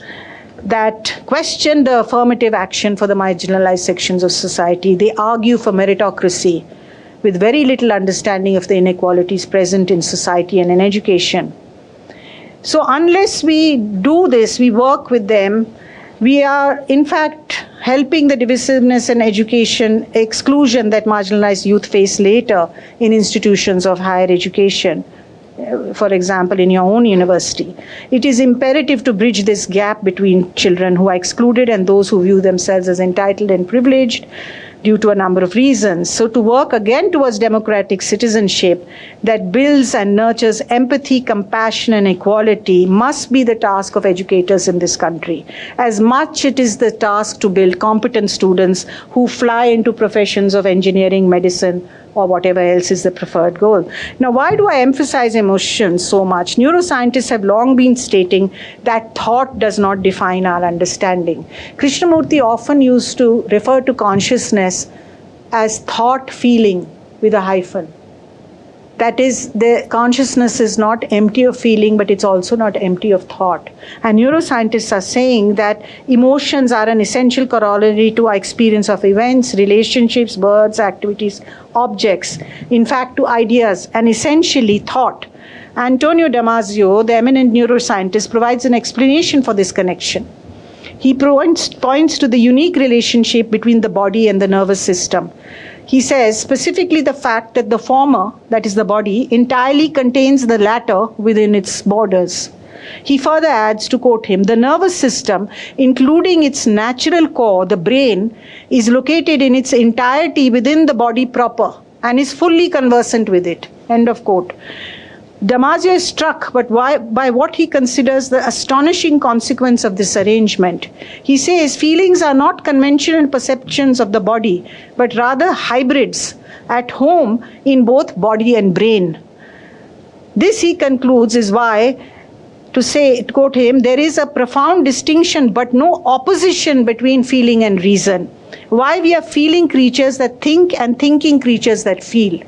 that question the affirmative action for the marginalized sections of society. They argue for meritocracy, with very little understanding of the inequalities present in society and in education. So unless we do this, we work with them, we are in fact helping the divisiveness and education exclusion that marginalized youth face later in institutions of higher education. For example, in your own university. It is imperative to bridge this gap between children who are excluded and those who view themselves as entitled and privileged due to a number of reasons. So to work again towards democratic citizenship that builds and nurtures empathy, compassion, and equality must be the task of educators in this country. As much it is the task to build competent students who fly into professions of engineering, medicine, or whatever else is the preferred goal. Now, why do I emphasize emotions so much? Neuroscientists have long been stating that thought does not define our understanding. Krishnamurti often used to refer to consciousness as thought feeling with a hyphen. That is, the consciousness is not empty of feeling, but it's also not empty of thought. And neuroscientists are saying that emotions are an essential corollary to our experience of events, relationships, words, activities, objects, in fact, to ideas, and essentially thought. Antonio Damasio, the eminent neuroscientist, provides an explanation for this connection. He points to the unique relationship between the body and the nervous system. He says specifically the fact that the former, that is the body, entirely contains the latter within its borders. He further adds, to quote him, the nervous system, including its natural core, the brain, is located in its entirety within the body proper and is fully conversant with it. End of quote. Damasio is struck by what he considers the astonishing consequence of this arrangement. He says feelings are not conventional perceptions of the body, but rather hybrids at home in both body and brain. This, he concludes, is why, to quote him, there is a profound distinction but no opposition between feeling and reason. why we are feeling creatures that think and thinking creatures that feel.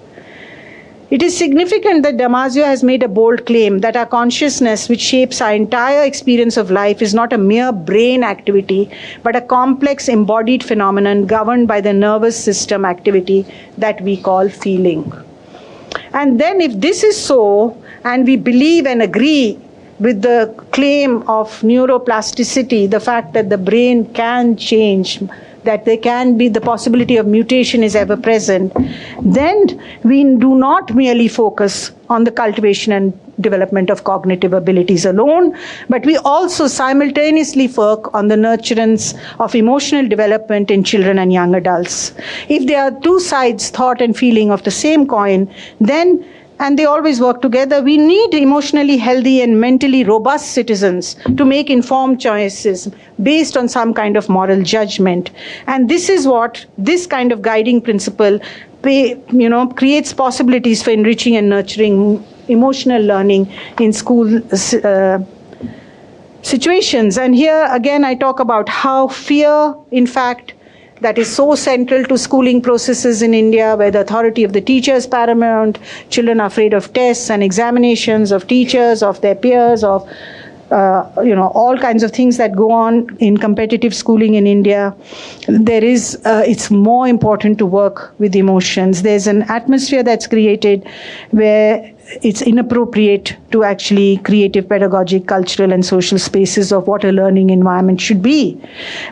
It is significant that Damasio has made a bold claim that our consciousness, which shapes our entire experience of life, is not a mere brain activity, but a complex embodied phenomenon governed by the nervous system activity that we call feeling. And then if this is so, and we believe and agree with the claim of neuroplasticity, the fact that the brain can change, that there can be the possibility of mutation is ever present, then we do not merely focus on the cultivation and development of cognitive abilities alone, but we also simultaneously work on the nurturance of emotional development in children and young adults. If there are two sides, thought and feeling, of the same coin, then and they always work together, we need emotionally healthy and mentally robust citizens to make informed choices based on some kind of moral judgment. And this is what this kind of guiding principle creates possibilities for enriching and nurturing emotional learning in school situations. And here again I talk about how fear, in fact, that is so central to schooling processes in India, where the authority of the teacher is paramount. Children are afraid of tests and examinations, of teachers, of their peers, of all kinds of things that go on in competitive schooling in India. It's more important to work with emotions. There's an atmosphere that's created where it's inappropriate to actually creative, pedagogic, cultural and social spaces of what a learning environment should be.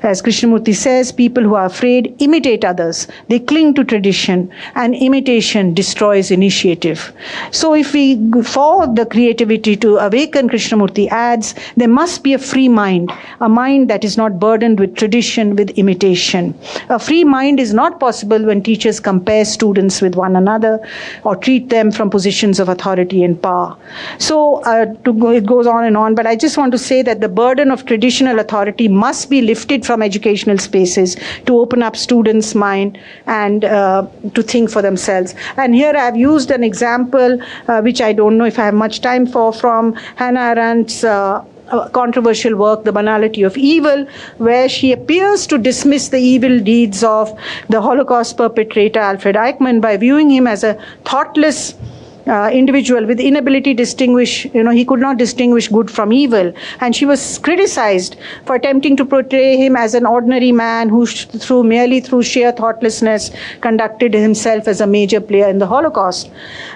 As Krishnamurti says, people who are afraid imitate others. They cling to tradition, and imitation destroys initiative. So if we for the creativity to awaken, Krishnamurti adds, there must be a free mind, a mind that is not burdened with tradition, with imitation. A free mind is not possible when teachers compare students with one another or treat them from positions of authority and power. So it goes on, but I just want to say that the burden of traditional authority must be lifted from educational spaces to open up students' mind and to think for themselves. And here I've used an example, which I don't know if I have much time for, from Hannah Arendt's controversial work, The Banality of Evil, where she appears to dismiss the evil deeds of the Holocaust perpetrator Alfred Eichmann by viewing him as a thoughtless individual with inability to distinguish, he could not distinguish good from evil. And she was criticized for attempting to portray him as an ordinary man who, merely through sheer thoughtlessness, conducted himself as a major player in the Holocaust.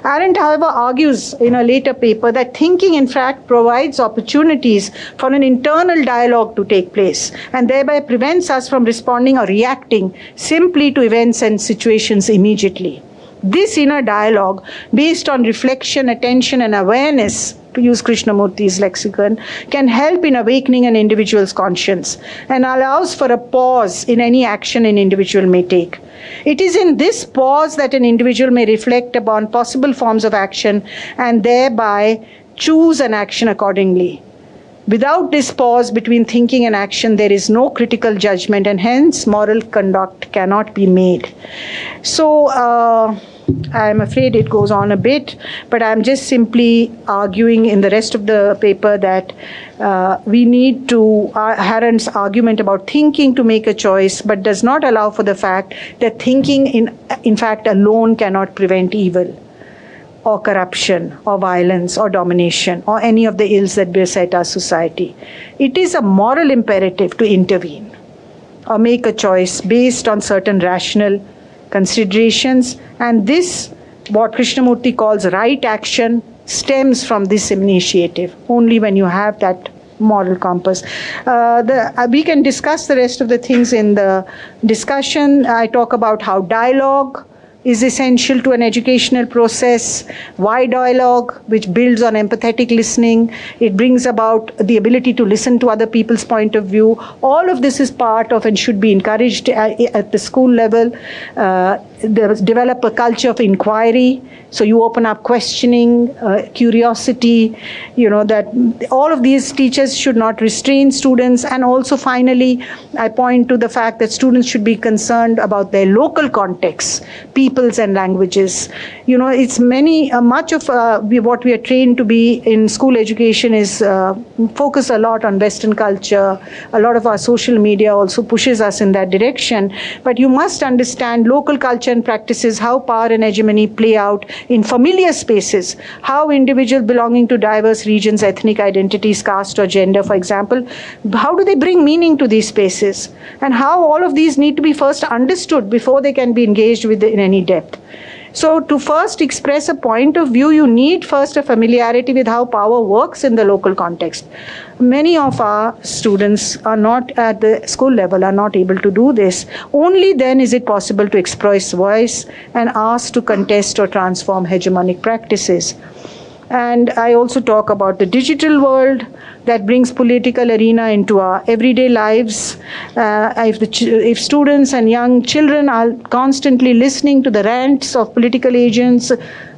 Arendt, however, argues in a later paper that thinking, in fact, provides opportunities for an internal dialogue to take place, and thereby prevents us from responding or reacting simply to events and situations immediately. This inner dialogue, based on reflection, attention, and awareness, to use Krishnamurti's lexicon, can help in awakening an individual's conscience and allows for a pause in any action an individual may take. It is in this pause that an individual may reflect upon possible forms of action and thereby choose an action accordingly. Without this pause between thinking and action, there is no critical judgment, and hence moral conduct cannot be made. So I'm afraid it goes on a bit, but I'm just simply arguing in the rest of the paper that we need to, Arendt's argument about thinking to make a choice, but does not allow for the fact that thinking in fact alone cannot prevent evil, or corruption, or violence, or domination, or any of the ills that beset our society. It is a moral imperative to intervene or make a choice based on certain rational considerations, and this, what Krishnamurti calls right action, stems from this initiative, only when you have that moral compass. We can discuss the rest of the things in the discussion. I talk about how dialogue is essential to an educational process. Why dialogue, which builds on empathetic listening. It brings about the ability to listen to other people's point of view. All of this is part of and should be encouraged at the school level. develop a culture of inquiry. So you open up questioning, curiosity, that all of these teachers should not restrain students. And also finally, I point to the fact that students should be concerned about their local context, peoples and languages. It's much of what we are trained to be in school education is focus a lot on Western culture. A lot of our social media also pushes us in that direction. But you must understand local culture and practices, how power and hegemony play out in familiar spaces, how individuals belonging to diverse regions, ethnic identities, caste or gender, for example, how do they bring meaning to these spaces, and how all of these need to be first understood before they can be engaged with in any depth. So to first express a point of view, you need first a familiarity with how power works in the local context. Many of our students are not at the school level, are not able to do this. Only then is it possible to express voice and ask to contest or transform hegemonic practices. And I also talk about the digital world that brings political arena into our everyday lives. If students and young children are constantly listening to the rants of political agents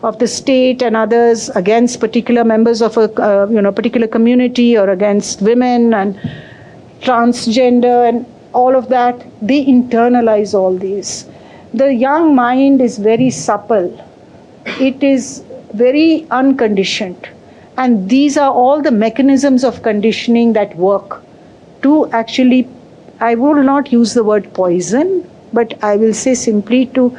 of the state and others against particular members of a particular community, or against women and transgender and all of that, they internalize all these. The young mind is very supple. It is very unconditioned. And these are all the mechanisms of conditioning that work to actually, I will not use the word poison, but I will say simply to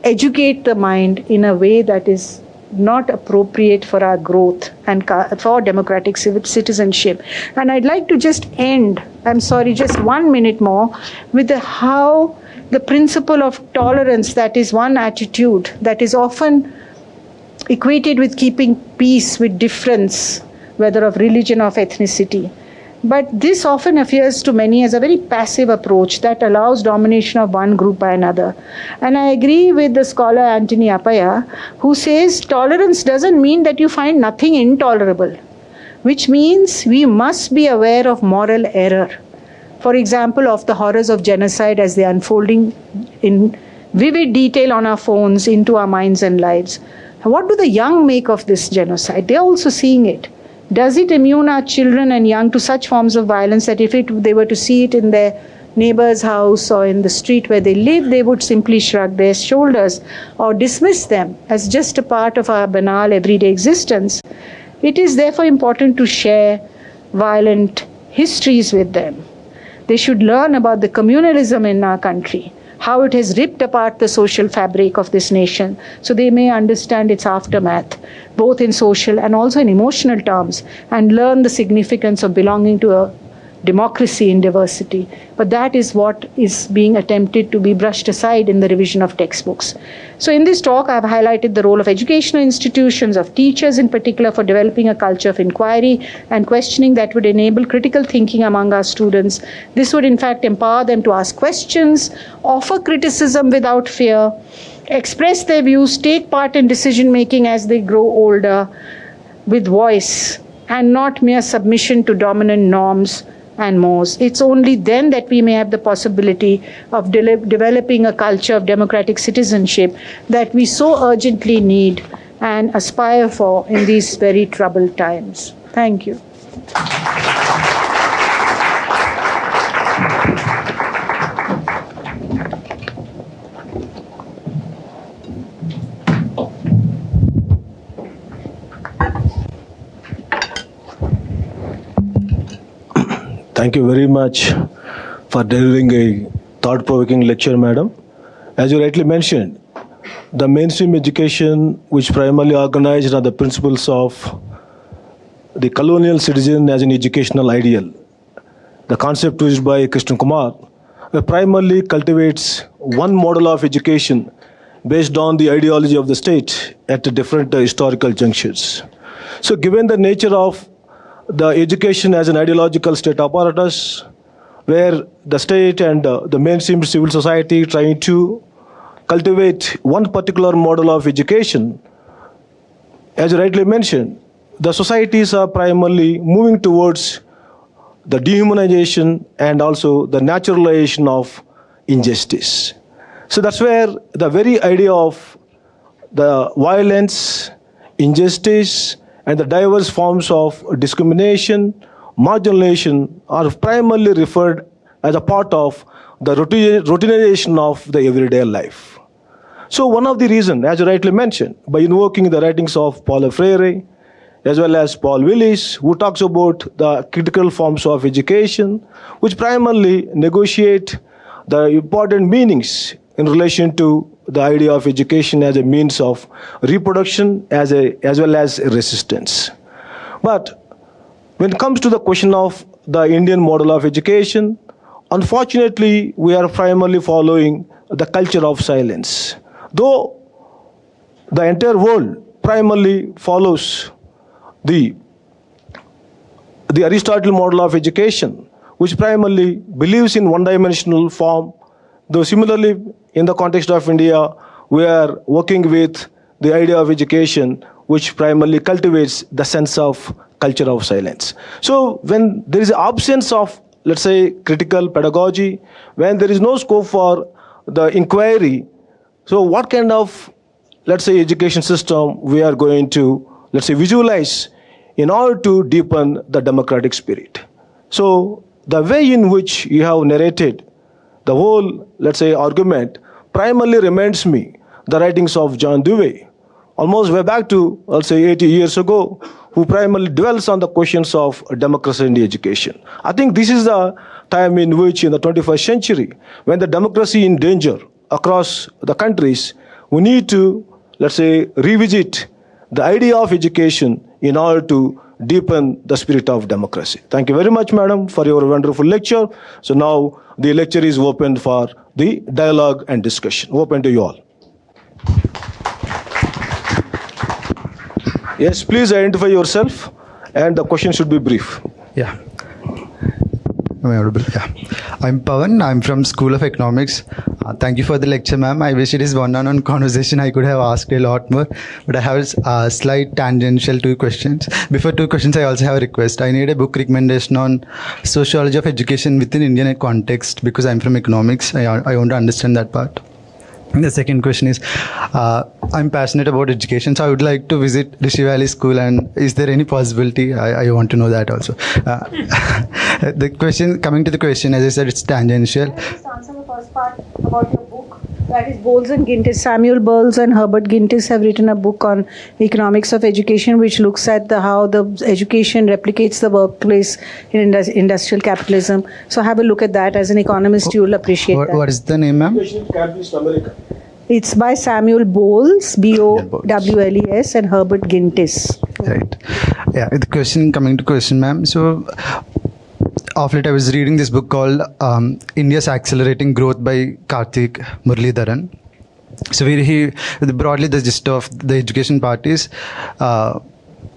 educate the mind in a way that is not appropriate for our growth and for democratic citizenship. And I'd like to just end, I'm sorry, just 1 minute more, with how the principle of tolerance, that is one attitude that is often equated with keeping peace with difference, whether of religion or of ethnicity. But this often appears to many as a very passive approach that allows domination of one group by another. And I agree with the scholar Anthony Appiah, who says tolerance doesn't mean that you find nothing intolerable, which means we must be aware of moral error. For example, of the horrors of genocide as they are unfolding in vivid detail on our phones into our minds and lives. What do the young make of this genocide? They're also seeing it. Does it immune our children and young to such forms of violence that if they were to see it in their neighbor's house or in the street where they live, they would simply shrug their shoulders or dismiss them as just a part of our banal everyday existence? It is therefore important to share violent histories with them. They should learn about the communalism in our country, how it has ripped apart the social fabric of this nation, so they may understand its aftermath, both in social and also in emotional terms, and learn the significance of belonging to a democracy in diversity. But that is what is being attempted to be brushed aside in the revision of textbooks. So in this talk, I have highlighted the role of educational institutions, of teachers in particular, for developing a culture of inquiry and questioning that would enable critical thinking among our students. This would in fact empower them to ask questions, offer criticism without fear, express their views, take part in decision making as they grow older with voice, and not mere submission to dominant norms and mores. It's only then that we may have the possibility of developing a culture of democratic citizenship that we so urgently need and aspire for in these very troubled times. Thank you. Thank you very much for delivering a thought-provoking lecture, madam. As you rightly mentioned, the mainstream education, which primarily organized on the principles of the colonial citizen as an educational ideal, the concept used by Krishna Kumar, primarily cultivates one model of education based on the ideology of the state at the different historical junctures. So given the nature of the education as an ideological state apparatus, where the state and the mainstream civil society trying to cultivate one particular model of education, as you rightly mentioned, the societies are primarily moving towards the dehumanization and also the naturalization of injustice. So that's where the very idea of the violence, injustice, and the diverse forms of discrimination, marginalization are primarily referred as a part of the routinization of the everyday life. So one of the reasons, as you rightly mentioned, by invoking the writings of Paulo Freire, as well as Paul Willis, who talks about the critical forms of education, which primarily negotiate the important meanings in relation to the idea of education as a means of reproduction as well as resistance. But when it comes to the question of the Indian model of education, unfortunately, we are primarily following the culture of silence. Though the entire world primarily follows the Aristotle model of education, which primarily believes in one-dimensional form, though similarly in the context of India, we are working with the idea of education, which primarily cultivates the sense of culture of silence. So when there is an absence of, let's say, critical pedagogy, when there is no scope for the inquiry, so what kind of, let's say, education system we are going to, let's say, visualize in order to deepen the democratic spirit? So the way in which you have narrated the whole, let's say, argument primarily reminds me the writings of John Dewey, almost way back to, let's say, 80 years ago, who primarily dwells on the questions of democracy and education. I think this is the time in which, in the 21st century, when the democracy is in danger across the countries, we need to, let's say, revisit the idea of education in order to deepen the spirit of democracy. Thank you very much, madam, for your wonderful lecture. So now the lecture is open for the dialogue and discussion. Open to you all. Yes, please identify yourself, and the question should be brief. Yeah. Am I audible? Yeah. I'm Pawan. I'm from School of Economics. Thank you for the lecture, ma'am. I wish it is one-on-one conversation. I could have asked a lot more, but I have a slight tangential two questions. Before two questions, I also have a request. I need a book recommendation on sociology of education within Indian context, because I'm from economics. I want to understand that part. And the second question is, I'm passionate about education, so I would like to visit Rishi Valley School, and is there any possibility? I want to know that also. The question, coming to the question, as I said, it's tangential. Can I just answer the first part about your book? That is Bowles and Gintis. Samuel Bowles and Herbert Gintis have written a book on economics of education, which looks at how the education replicates the workplace in industrial capitalism. So have a look at that. As an economist, you will appreciate that. What is the name, ma'am? It's by Samuel Bowles, Bowles, and Herbert Gintis. Right. Yeah. The question, coming to question, ma'am. So, of late I was reading this book called India's Accelerating Growth by Karthik Muralidharan. So broadly the gist of the education part is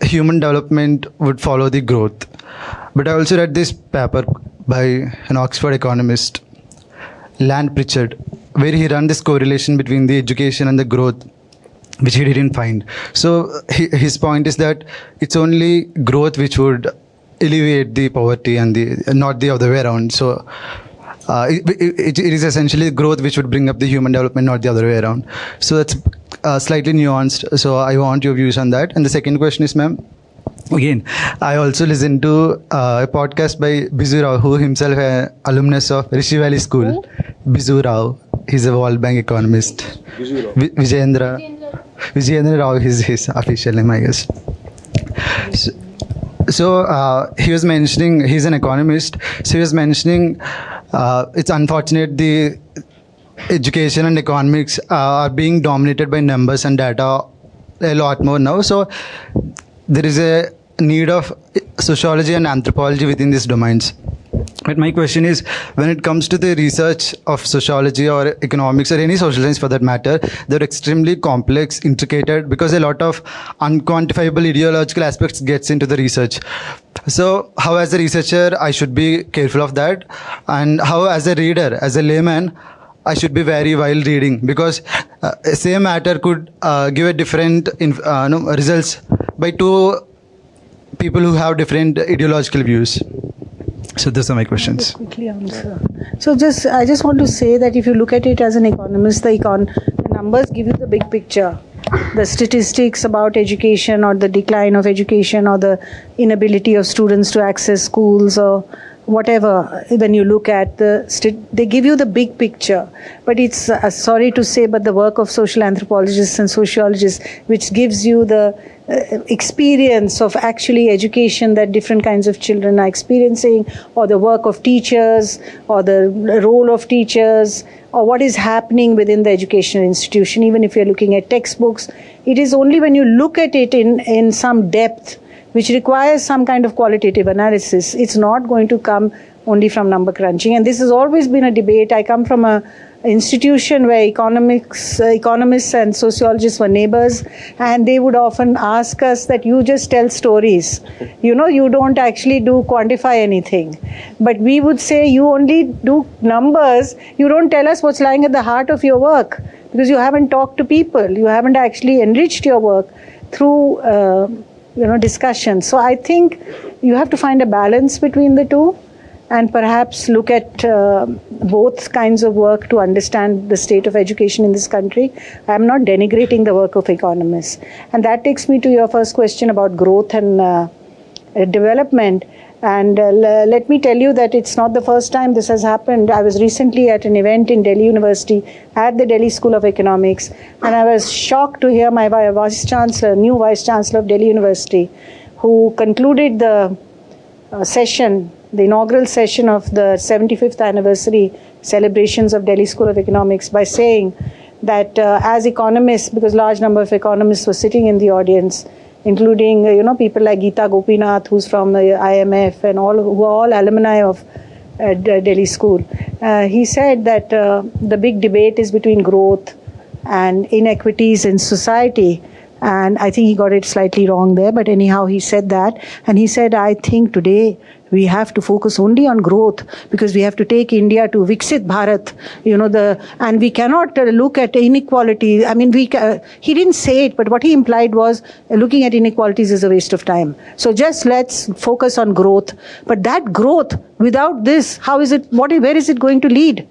human development would follow the growth. But I also read this paper by an Oxford economist, Land Pritchard, where he ran this correlation between the education and the growth, which he didn't find. So his point is that it's only growth which would alleviate the poverty and not the other way around. So it is essentially growth which would bring up the human development, not the other way around. So that's slightly nuanced. So I want your views on that. And the second question is, ma'am, again, I also listened to a podcast by Bizu Rao, who himself an alumnus of Rishi Valley School. Bizu Rao, he's a World Bank economist. Vijayendra Rao is his official name, I guess. So he was mentioning, he's an economist, so he was mentioning it's unfortunate the education and economics are being dominated by numbers and data a lot more now. So there is a need of sociology and anthropology within these domains. But my question is, when it comes to the research of sociology or economics or any social science for that matter, they're extremely complex, intricate, because a lot of unquantifiable ideological aspects gets into the research. So how as a researcher, I should be careful of that, and how as a reader, as a layman, I should be wary while reading, because same matter could give a different results by two people who have different ideological views. So those are my questions. Quickly answer. So I just want to say that if you look at it as an economist, the numbers give you the big picture. The statistics about education or the decline of education or the inability of students to access schools or whatever, when you look at they give you the big picture. But it's, sorry to say, but the work of social anthropologists and sociologists, which gives you the experience of actually education that different kinds of children are experiencing, or the work of teachers, or the role of teachers, or what is happening within the educational institution, even if you're looking at textbooks. It is only when you look at it in some depth, which requires some kind of qualitative analysis. It's not going to come only from number crunching. And this has always been a debate. I come from an institution where economists and sociologists were neighbors, and they would often ask us that you just tell stories. You don't actually quantify anything. But we would say you only do numbers. You don't tell us what's lying at the heart of your work, because you haven't talked to people. You haven't actually enriched your work through discussion. So I think you have to find a balance between the two, and perhaps look at both kinds of work to understand the state of education in this country. I am not denigrating the work of economists. And that takes me to your first question about growth and development. And let me tell you that it's not the first time this has happened. I was recently at an event in Delhi University at the Delhi School of Economics, and I was shocked to hear my new Vice Chancellor of Delhi University, who concluded the the inaugural session of the 75th anniversary celebrations of Delhi School of Economics, by saying that as economists, because large number of economists were sitting in the audience, including people like Geeta Gopinath, who's from the IMF, and who are all alumni of Delhi School. He said that the big debate is between growth and inequities in society. And I think he got it slightly wrong there, but anyhow, he said that. And he said, I think today we have to focus only on growth, because we have to take India to Viksit Bharat, and we cannot look at inequality. I mean, he didn't say it, but what he implied was looking at inequalities is a waste of time. So just let's focus on growth. But that growth, without this, where is it going to lead?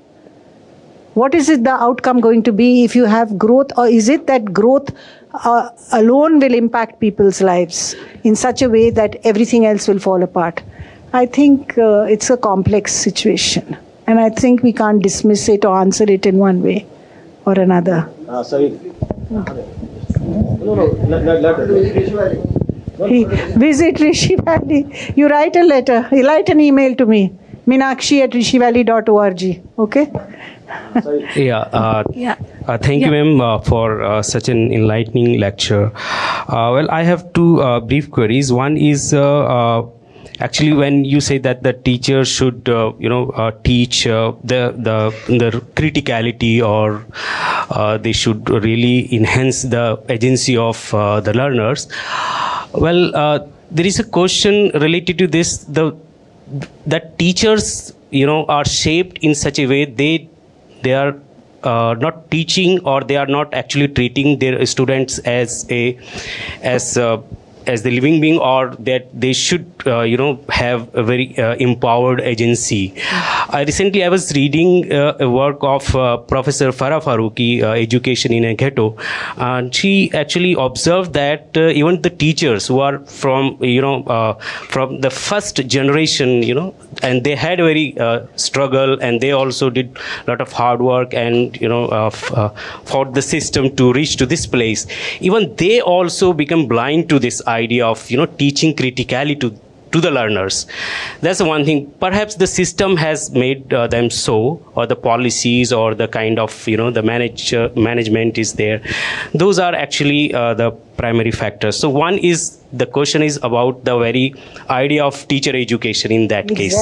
What is the outcome going to be if you have growth? Or is it that growth alone will impact people's lives in such a way that everything else will fall apart? I think it's a complex situation. And I think we can't dismiss it or answer it in one way or another. Sorry. Visit Rishi Valley. You write a letter. You write an email to me. Meenakshi@rishivalley.org. Okay? Thank you, ma'am, for such an enlightening lecture. I have two brief queries. One is actually when you say that the teacher should, teach the criticality, or they should really enhance the agency of the learners. There is a question related to this. That teachers, are shaped in such a way they are not teaching, or they are not actually treating their students as the living being, or that they should have a very empowered agency. Recently I was reading a work of Professor Farah Faruqi, Education in a Ghetto, and she actually observed that even the teachers who are from the first generation, and they had very struggle, and they also did a lot of hard work, and fought the system to reach to this place. Even they also become blind to this idea of teaching critically to the learners. That's the one thing. Perhaps the system has made them so, or the policies, or the kind of the management is there. Those are actually the primary factors. So one is, the question is about the very idea of teacher education in that case.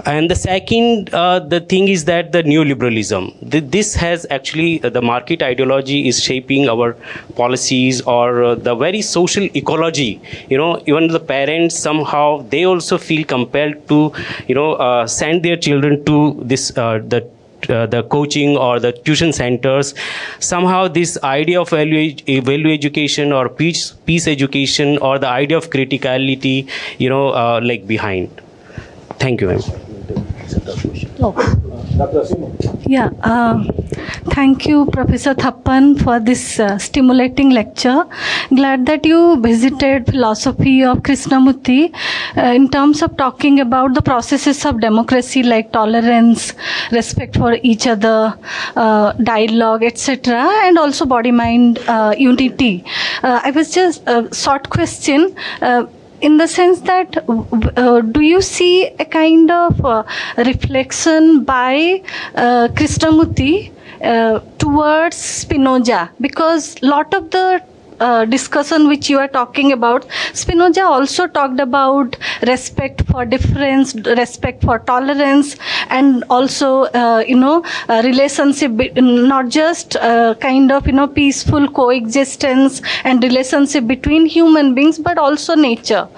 And the second, the thing is that the neoliberalism, this has actually, the market ideology is shaping our policies, or the very social ecology. Even the parents, somehow they also feel compelled to send their children to this the coaching or the tuition centers. Somehow this idea of value education, or peace education, or the idea of criticality, behind. Thank you, ma'am. Yeah, thank you, Professor Thapan, for this stimulating lecture. Glad that you visited philosophy of Krishnamurti in terms of talking about the processes of democracy like tolerance, respect for each other, dialogue, etc., and also body-mind unity. I was just short question. In the sense that do you see a kind of reflection by Krishnamurti towards Spinoza? Because lot of the discussion which you are talking about, Spinoza also talked about respect for difference, respect for tolerance, and also relationship, not just kind of peaceful coexistence and relationship between human beings, but also nature.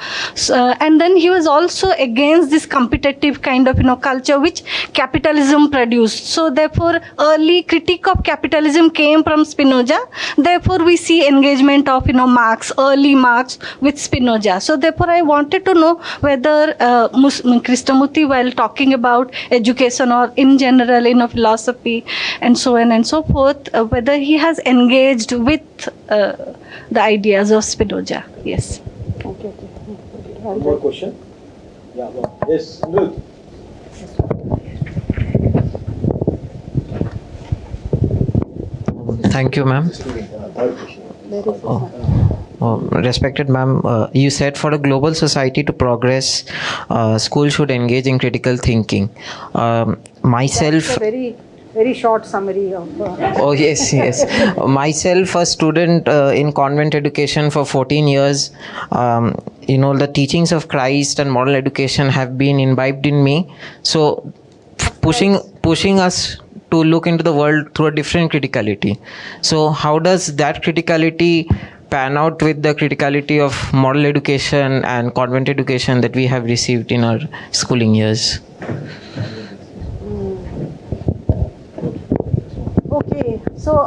And then he was also against this competitive kind of culture which capitalism produced. So therefore early critique of capitalism came from Spinoza. Therefore we see engagement of Marx, early Marx with Spinoza. So therefore I wanted to know whether Krishnamurti, while talking about education or in general philosophy and so on and so forth, whether he has engaged with the ideas of Spinoza. Yes. Okay. One more question. Yeah. Yes, Ruth. Thank you, ma'am. Respected ma'am, you said for a global society to progress, school should engage in critical thinking. Myself... That's a very short summary of... Oh, yes. Myself, a student in convent education for 14 years, the teachings of Christ and moral education have been imbibed in me. So, pushing us to look into the world through a different criticality. So how does that criticality pan out with the criticality of moral education and convent education that we have received in our schooling years? Okay, so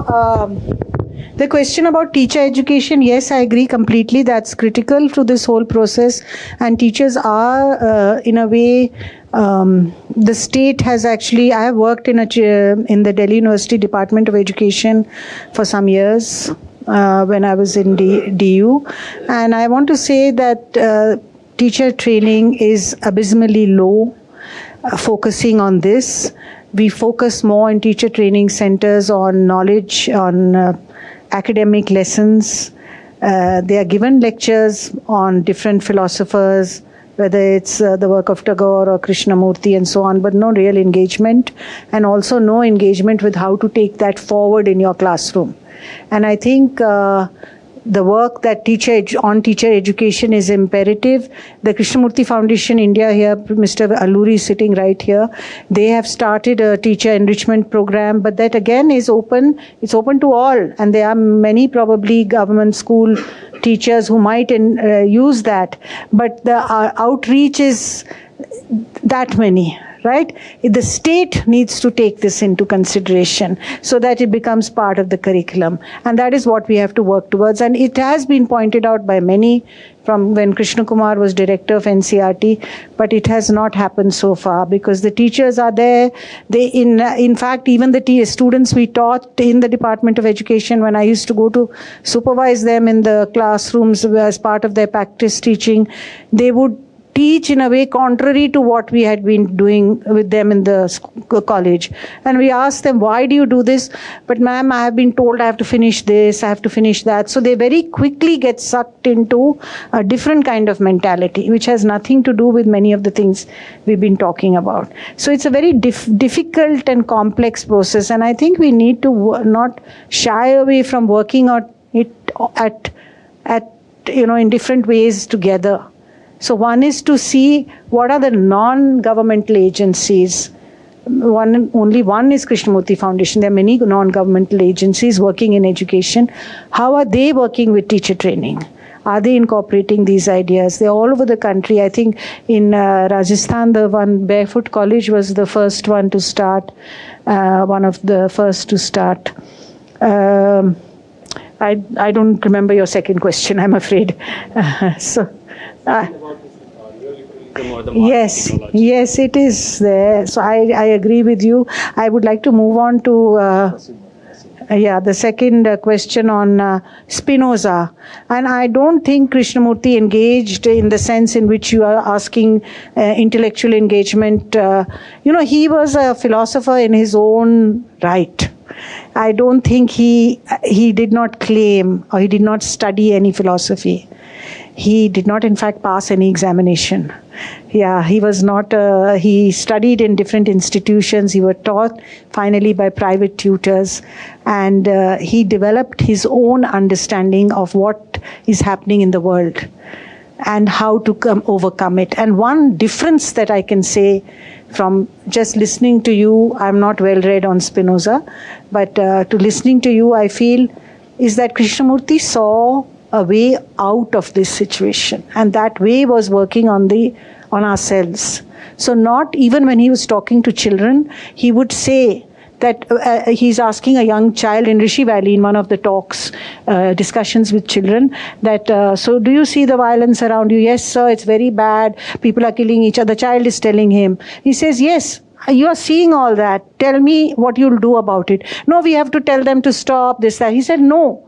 the question about teacher education, yes, I agree completely. That's critical to this whole process. And teachers are, in a way, the state has actually, I have worked in the Delhi University Department of Education for some years when I was in DU. And I want to say that teacher training is abysmally low, focusing on this. We focus more in teacher training centers on knowledge, on academic lessons. They are given lectures on different philosophers, whether it's the work of Tagore or Krishnamurti and so on, but no real engagement, and also no engagement with how to take that forward in your classroom. And I think the work that teacher education is imperative. The Krishnamurti Foundation India here, Mr. Alluri is sitting right here. They have started a teacher enrichment program, but that again is open. It's open to all, and there are many probably government school teachers who might use that. But the outreach is that many. Right? The state needs to take this into consideration so that it becomes part of the curriculum. And that is what we have to work towards. And it has been pointed out by many from when Krishna Kumar was director of NCRT, but it has not happened so far because the teachers are there. In fact, even the students we taught in the Department of Education, when I used to go to supervise them in the classrooms as part of their practice teaching, they would teach in a way contrary to what we had been doing with them in the college. And we asked them, why do you do this? But ma'am, I have been told I have to finish this, I have to finish that. So they very quickly get sucked into a different kind of mentality, which has nothing to do with many of the things we've been talking about. So it's a very difficult and complex process. And I think we need to not shy away from working on it in different ways together. So one is to see what are the non-governmental agencies. Only one is Krishnamurti Foundation. There are many non-governmental agencies working in education. How are they working with teacher training? Are they incorporating these ideas? They're all over the country. I think in Rajasthan, the one Barefoot College was the first one to start, one of the first to start. I don't remember your second question, I'm afraid. spectrum or the Yes, ideology. yes, it is there. So I agree with you. I would like to move on to the second question on Spinoza. And I don't think Krishnamurti engaged in the sense in which you are asking intellectual engagement. He was a philosopher in his own right. I don't think he did not claim or he did not study any philosophy. He did not, in fact, pass any examination. Yeah, he was not, he studied in different institutions. He was taught finally by private tutors. And he developed his own understanding of what is happening in the world and how to overcome it. And one difference that I can say from just listening to you, I'm not well read on Spinoza, but to listening to you, I feel is that Krishnamurti saw a way out of this situation, and that way was working on ourselves. So not even when he was talking to children, he would say that he's asking a young child in Rishi Valley in one of the talks, discussions with children, that so do you see the violence around you? Yes, sir, it's very bad. People are killing each other. The child is telling him. He says, yes, you are seeing all that. Tell me what you'll do about it. No, we have to tell them to stop this, that. He said, no.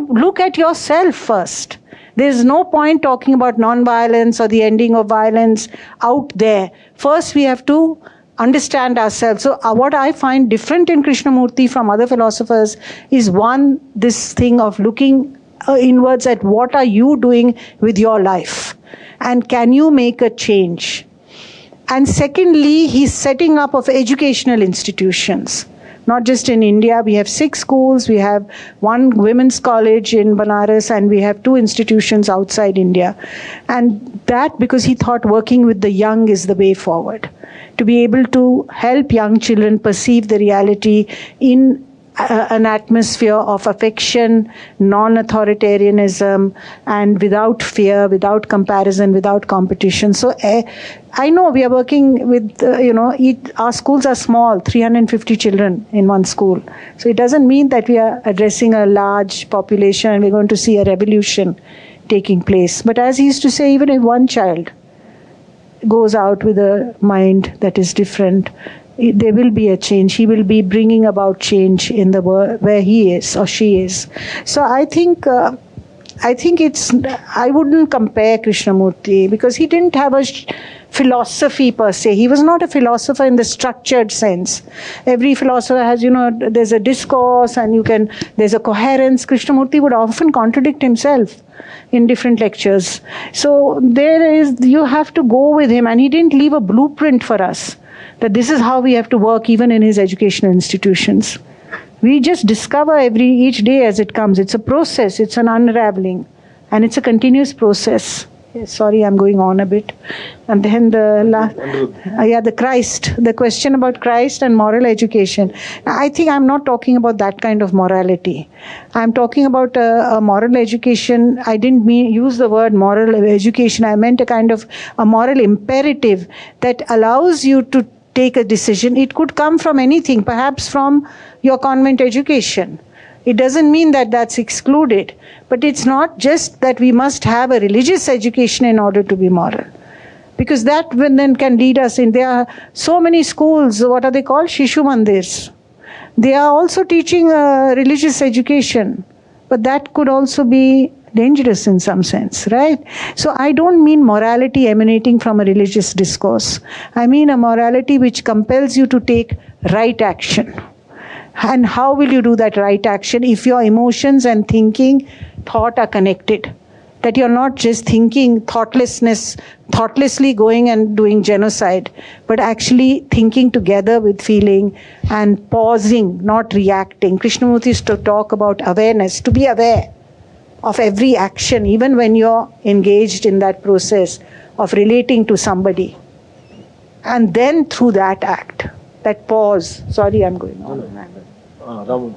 Look at yourself first. There's no point talking about non-violence or the ending of violence out there. First, we have to understand ourselves. So what I find different in Krishnamurti from other philosophers is one, this thing of looking inwards at what are you doing with your life and can you make a change. And secondly, he's setting up of educational institutions. Not just in India, we have 6 schools, we have 1 women's college in Banaras, and we have 2 institutions outside India. And that because he thought working with the young is the way forward. To be able to help young children perceive the reality in an atmosphere of affection, non-authoritarianism, and without fear, without comparison, without competition. So I know we are working with, our schools are small, 350 children in one school. So it doesn't mean that we are addressing a large population and we're going to see a revolution taking place. But as he used to say, even if one child goes out with a mind that is different, there will be a change. He will be bringing about change in the world where he is or she is. So I think I wouldn't compare Krishnamurti because he didn't have a philosophy per se. He was not a philosopher in the structured sense. Every philosopher has, there's a discourse and there's a coherence. Krishnamurti would often contradict himself in different lectures. So you have to go with him, and he didn't leave a blueprint for us that this is how we have to work even in his educational institutions. We just discover each day as it comes. It's a process, it's an unraveling, and it's a continuous process. Sorry, I'm going on a bit. And then the Christ, the question about Christ and moral education. I think I'm not talking about that kind of morality. I'm talking about a moral education. I didn't use the word moral education. I meant a kind of a moral imperative that allows you to take a decision. It could come from anything, perhaps from your convent education. It doesn't mean that that's excluded, but it's not just that we must have a religious education in order to be moral. Because that then can lead us in. There are so many schools, what are they called? Shishu Mandirs. They are also teaching religious education, but that could also be dangerous in some sense, right? So I don't mean morality emanating from a religious discourse. I mean a morality which compels you to take right action. And how will you do that right action if your emotions and thinking, thought are connected? That you're not just thinking thoughtlessly going and doing genocide, but actually thinking together with feeling and pausing, not reacting. Krishnamurti used to talk about awareness, to be aware of every action, even when you're engaged in that process of relating to somebody. And then through that act, that pause. Sorry, I'm going on. Raman.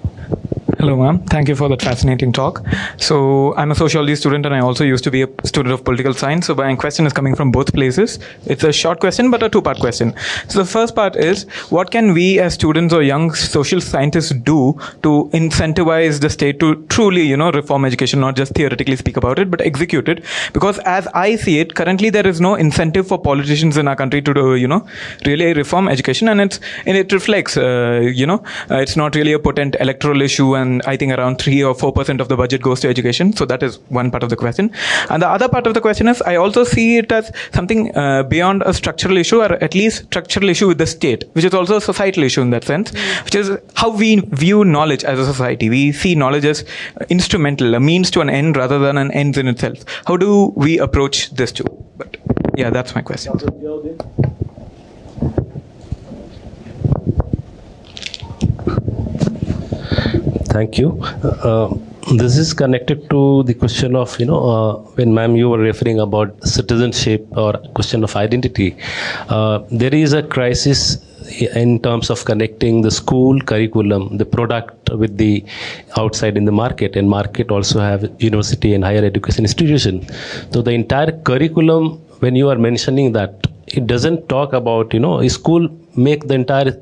Hello, ma'am. Thank you for that fascinating talk. So, I'm a sociology student and I also used to be a student of political science. So, my question is coming from both places. It's a short question, but a two-part question. So, the first part is, what can we as students or young social scientists do to incentivize the state to truly, reform education, not just theoretically speak about it, but execute it? Because as I see it, currently there is no incentive for politicians in our country to do, really reform education, and it reflects, it's not really a potent electoral issue, and I think around 3 or 4% of the budget goes to education. So that is one part of the question. And the other part of the question is, I also see it as something beyond a structural issue, or at least structural issue with the state, which is also a societal issue in that sense, which is how we view knowledge as a society. We see knowledge as instrumental, a means to an end rather than an end in itself. How do we approach this too? But yeah, that's my question. Thank you. This is connected to the question of, when ma'am you were referring about citizenship or question of identity. There is a crisis in terms of connecting the school curriculum, the product with the outside in the market, and market also have university and higher education institution. So the entire curriculum, when you are mentioning that, it doesn't talk about, school make the entire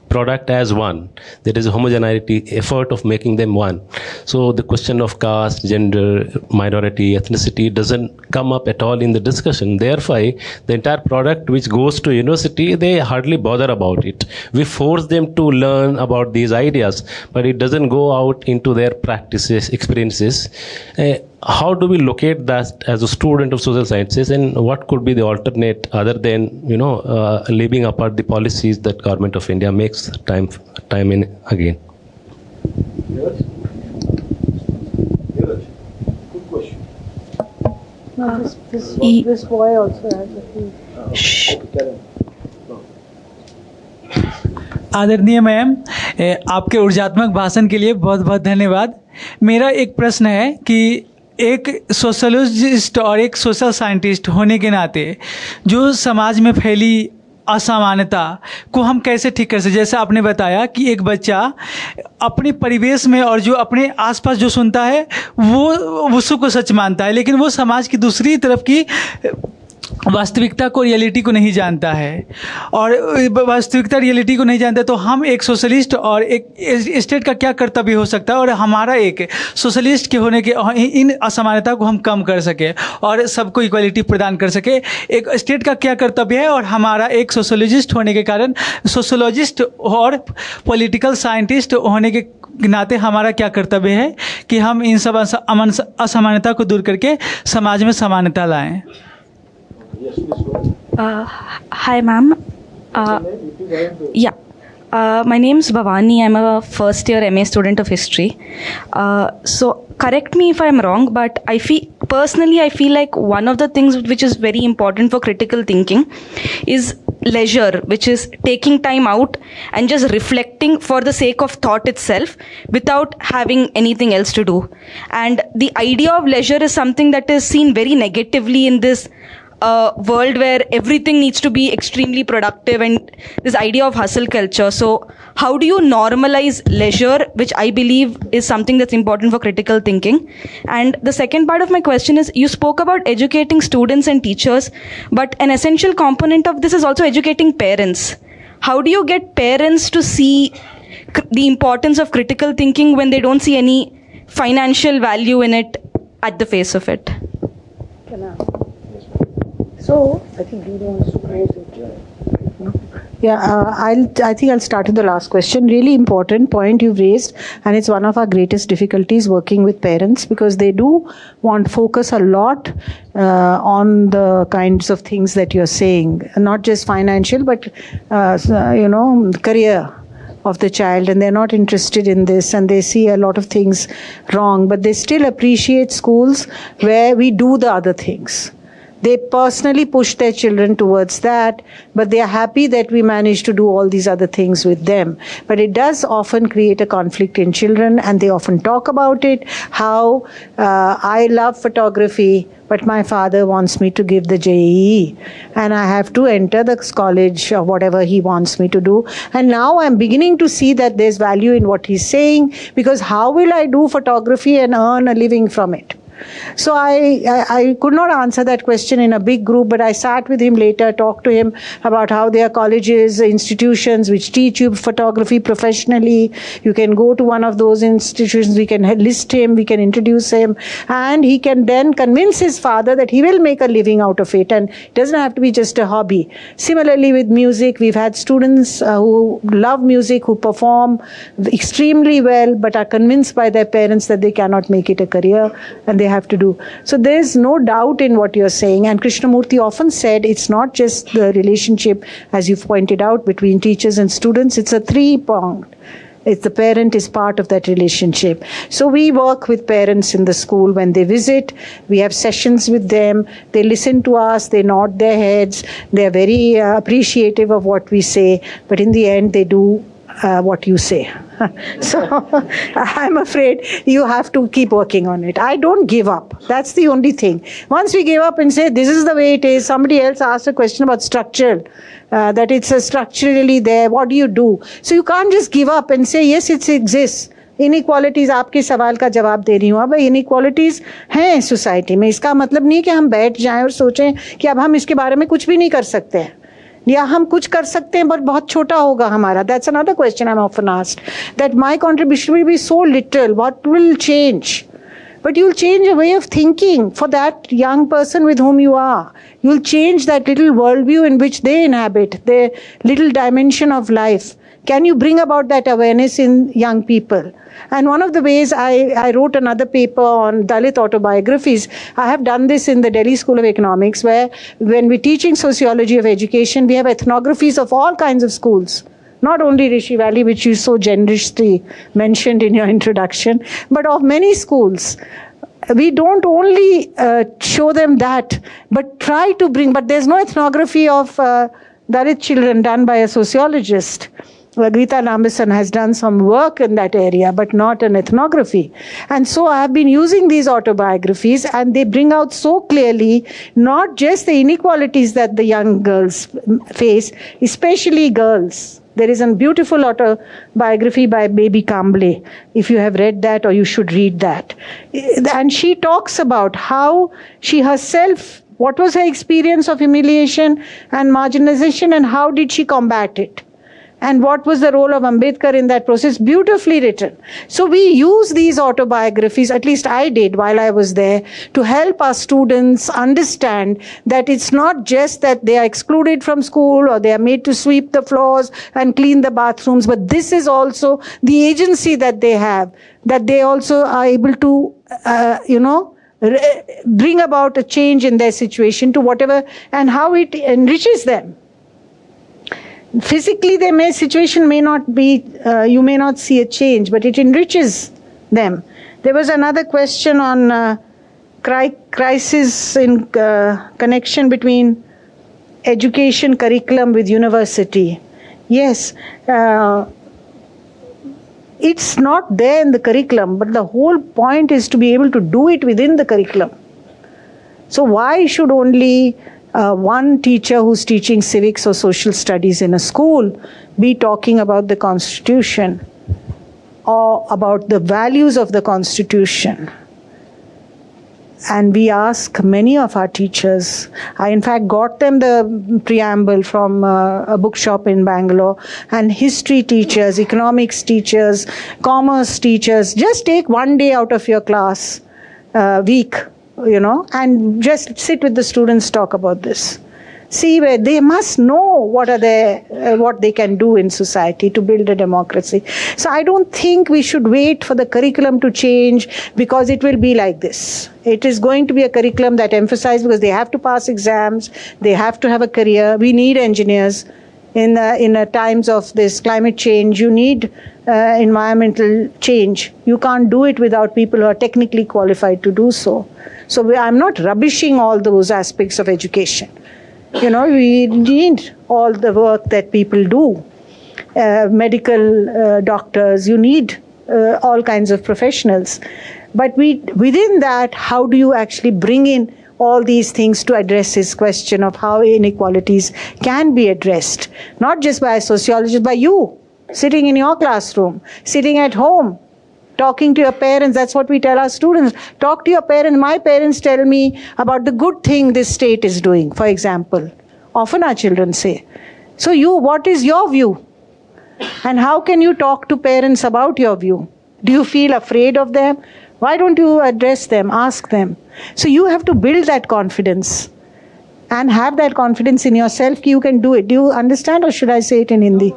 product as one. There is a homogeneity effort of making them one. So the question of caste, gender, minority, ethnicity doesn't come up at all in the discussion. Therefore, the entire product which goes to university, they hardly bother about it. We force them to learn about these ideas, but it doesn't go out into their practices, experiences. How do we locate that as a student of social sciences, and what could be the alternate other than leaving apart the policies that Government of India makes time and again? Good question. This boy also has a आदरणीय ma'am, आपके ऊर्जात्मक भाषण के लिए बहुत बहुत धन्यवाद। मेरा एक प्रश्न है कि एक सोशलिस्ट और एक सोशल साइंटिस्ट होने के नाते जो समाज में फैली असमानता को हम कैसे ठीक कर सकते। जैसे आपने बताया कि एक बच्चा अपने परिवेश में और जो अपने आसपास जो सुनता है वो उसको सच मानता है, लेकिन वो समाज की दूसरी तरफ की वास्तविकता को, रियलिटी को नहीं जानता है, और वास्तविकता रियलिटी को नहीं जानता। तो हम एक सोशलिस्ट और एक स्टेट का क्या कर्तव्य हो सकता है, और हमारा एक सोशलिस्ट के होने के इन असमानता को हम कम कर सके और सबको इक्वलिटी प्रदान कर सके। एक स्टेट का क्या कर्तव्य है, और हमारा एक सोशलिस्ट होने के कारण, सोशलॉजिस्ट और पॉलिटिकल साइंटिस्ट होने के नाते हमारा क्या कर्तव्य है कि हम इन सब असमानता को दूर करके समाज में समानता लाएं। Hi, ma'am. My name is Bhavani. I'm a first year MA student of history. So correct me if I'm wrong, but I feel like one of the things which is very important for critical thinking is leisure, which is taking time out and just reflecting for the sake of thought itself without having anything else to do. And the idea of leisure is something that is seen very negatively in this world where everything needs to be extremely productive, and this idea of hustle culture. So how do you normalize leisure, which I believe is something that's important for critical thinking? And the second part of my question is, you spoke about educating students and teachers, but an essential component of this is also educating parents. How do you get parents to see the importance of critical thinking when they don't see any financial value in it at the face of it? So, I think Dee wants to close it. Yeah, I think I'll start with the last question. Really important point you've raised, and it's one of our greatest difficulties working with parents, because they do want focus a lot on the kinds of things that you're saying, not just financial, but career of the child, and they're not interested in this, and they see a lot of things wrong, but they still appreciate schools where we do the other things. They personally push their children towards that, but they are happy that we manage to do all these other things with them. But it does often create a conflict in children, and they often talk about it, how I love photography, but my father wants me to give the JEE and I have to enter the college or whatever he wants me to do. And now I'm beginning to see that there's value in what he's saying, because how will I do photography and earn a living from it? So I could not answer that question in a big group, but I sat with him later, talked to him about how there are colleges, institutions which teach you photography professionally. You can go to one of those institutions, we can list him, we can introduce him, and he can then convince his father that he will make a living out of it, and it doesn't have to be just a hobby. Similarly with music, we've had students who love music, who perform extremely well, but are convinced by their parents that they cannot make it a career, and they have to do. So there's no doubt in what you're saying. And Krishnamurti often said it's not just the relationship, as you've pointed out, between teachers and students. It's a three-pronged. It's the parent is part of that relationship. So we work with parents in the school when they visit. We have sessions with them. They listen to us. They nod their heads. They're very appreciative of what we say. But in the end, they do what you say. So I'm afraid you have to keep working on it. I don't give up. That's the only thing. Once we give up and say, this is the way it is, somebody else asked a question about structural, that it's structurally there, what do you do? So you can't just give up and say, yes, it exists. Inequalities, आपके सवाल का जवाब दे रही हूँ. अब inequalities हैं society में. इसका मतलब नहीं कि हम बैठ जाएं और सोचें कि अब हम इसके बारे में कुछ भी नहीं कर सकते हैं. या हम कुछ कर सकते हैं, but बहुत छोटा होगा हमारा. That's another question I'm often asked. That my contribution will be so little. What will change? But you'll change a way of thinking for that young person with whom you are. You'll change that little worldview in which they inhabit, their little dimension of life. Can you bring about that awareness in young people? And one of the ways I wrote another paper on Dalit autobiographies. I have done this in the Delhi School of Economics, where when we're teaching sociology of education, we have ethnographies of all kinds of schools. Not only Rishi Valley, which you so generously mentioned in your introduction, but of many schools. We don't only show them that, but try to bring, but there's no ethnography of Dalit children done by a sociologist. Geeta Lambeson has done some work in that area, but not an ethnography. And so I have been using these autobiographies, and they bring out so clearly not just the inequalities that the young girls face, especially girls. There is a beautiful autobiography by Baby Kamble. If you have read that, or you should read that. And she talks about how she herself, what was her experience of humiliation and marginalization, and how did she combat it? And what was the role of Ambedkar in that process? Beautifully written. So we use these autobiographies, at least I did while I was there, to help our students understand that it's not just that they are excluded from school or they are made to sweep the floors and clean the bathrooms, but this is also the agency that they have, that they also are able to, bring about a change in their situation to whatever, and how it enriches them. Physically, situation may not be, you may not see a change, but it enriches them. There was another question on crisis in connection between education curriculum with university. Yes, it's not there in the curriculum, but the whole point is to be able to do it within the curriculum. So why should only one teacher who's teaching civics or social studies in a school be talking about the Constitution or about the values of the Constitution? And we ask many of our teachers. I in fact got them the preamble from a bookshop in Bangalore, and history teachers, economics teachers, commerce teachers, just take one day out of your class week, and just sit with the students, talk about this. See, where they must know what they can do in society to build a democracy. So I don't think we should wait for the curriculum to change, because it will be like this. It is going to be a curriculum that emphasizes, because they have to pass exams, they have to have a career. We need engineers in times of this climate change. You need environmental change. You can't do it without people who are technically qualified to do so. So I'm not rubbishing all those aspects of education. You know, we need all the work that people do. Medical doctors, you need all kinds of professionals. But within that, how do you actually bring in all these things to address this question of how inequalities can be addressed? Not just by sociologists, by you, sitting in your classroom, sitting at home, talking to your parents. That's what we tell our students. Talk to your parents. My parents tell me about the good thing this state is doing, for example. Often our children say. So what is your view? And how can you talk to parents about your view? Do you feel afraid of them? Why don't you address them, ask them? So you have to build that confidence and have that confidence in yourself that you can do it. Do you understand, or should I say it in Hindi?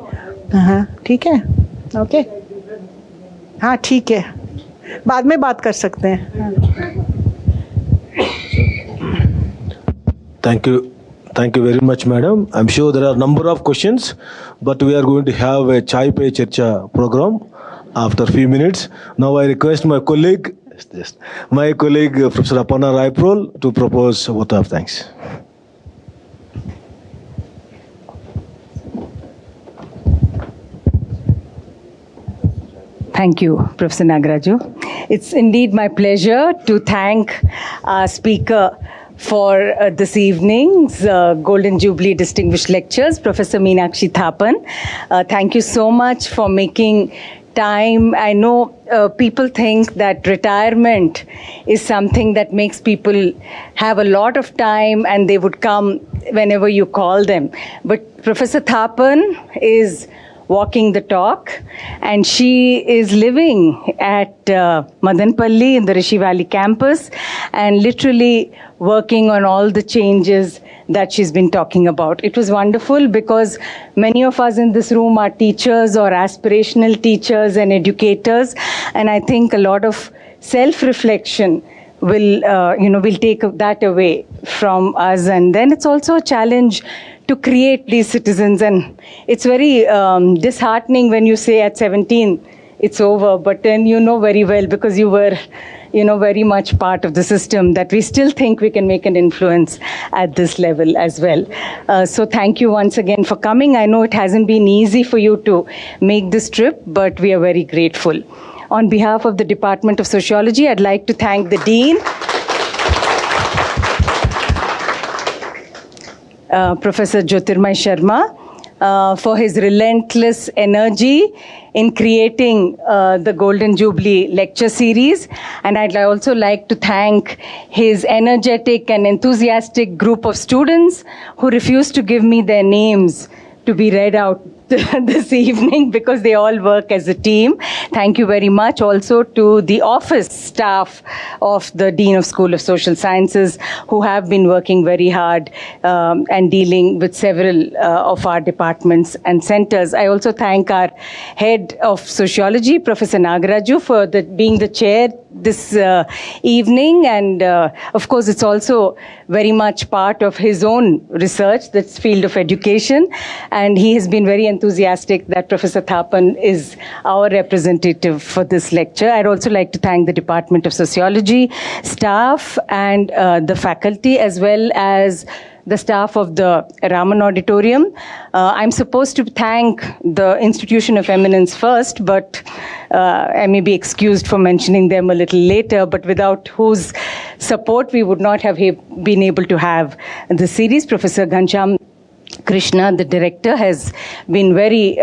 ठीक है? Okay. हाँ ठीक है. बाद में बात कर सकते हैं. Thank you very much, madam. I'm sure there are a number of questions, but we are going to have a Chai Pe Charcha program after a few minutes. Now I request my colleague, Professor Aparna Rayaprol, to propose a vote of thanks. Thank you, Professor Nagaraju. It's indeed my pleasure to thank our speaker for this evening's Golden Jubilee Distinguished Lectures, Professor Meenakshi Thapan. Thank you so much for making time. I know people think that retirement is something that makes people have a lot of time and they would come whenever you call them. But Professor Thapan is walking the talk, and she is living at Madanpalli in the Rishi Valley campus and literally working on all the changes that she's been talking about. It was wonderful because many of us in this room are teachers or aspirational teachers and educators, and I think a lot of self-reflection will take that away from us. And then it's also a challenge to create these citizens, and it's very disheartening when you say at 17 it's over, but then you know very well, because you were very much part of the system, that we still think we can make an influence at this level as well. So thank you once again for coming. I know it hasn't been easy for you to make this trip, but we are very grateful. On behalf of the Department of Sociology, I'd like to thank the Dean, Professor Jyotirmay Sharma, for his relentless energy in creating the Golden Jubilee lecture series. And I'd also like to thank his energetic and enthusiastic group of students who refused to give me their names to be read out this evening, because they all work as a team. Thank you very much also to the office staff of the Dean of School of Social Sciences, who have been working very hard and dealing with several of our departments and centers. I also thank our head of sociology, Professor Nagaraju, for being the chair this evening. And of course, it's also very much part of his own research, this field of education. And he has been very enthusiastic that Professor Thapan is our representative for this lecture. I'd also like to thank the Department of Sociology staff and the faculty, as well as the staff of the Raman Auditorium. I'm supposed to thank the Institution of Eminence first, but I may be excused for mentioning them a little later, but without whose support we would not have been able to have the series. Professor Ghansham Krishna, the director, has been very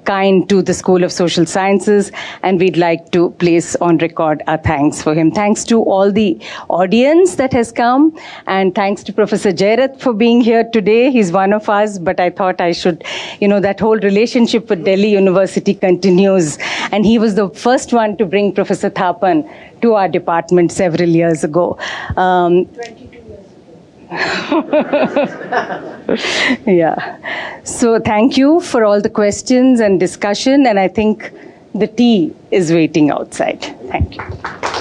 kind to the School of Social Sciences, and we'd like to place on record our thanks for him. Thanks to all the audience that has come, and thanks to Professor Jairat for being here today. He's one of us, but I thought I should, that whole relationship with Delhi University continues, and he was the first one to bring Professor Thapan to our department several years ago. 22 yeah. So thank you for all the questions and discussion, and I think the tea is waiting outside. Thank you.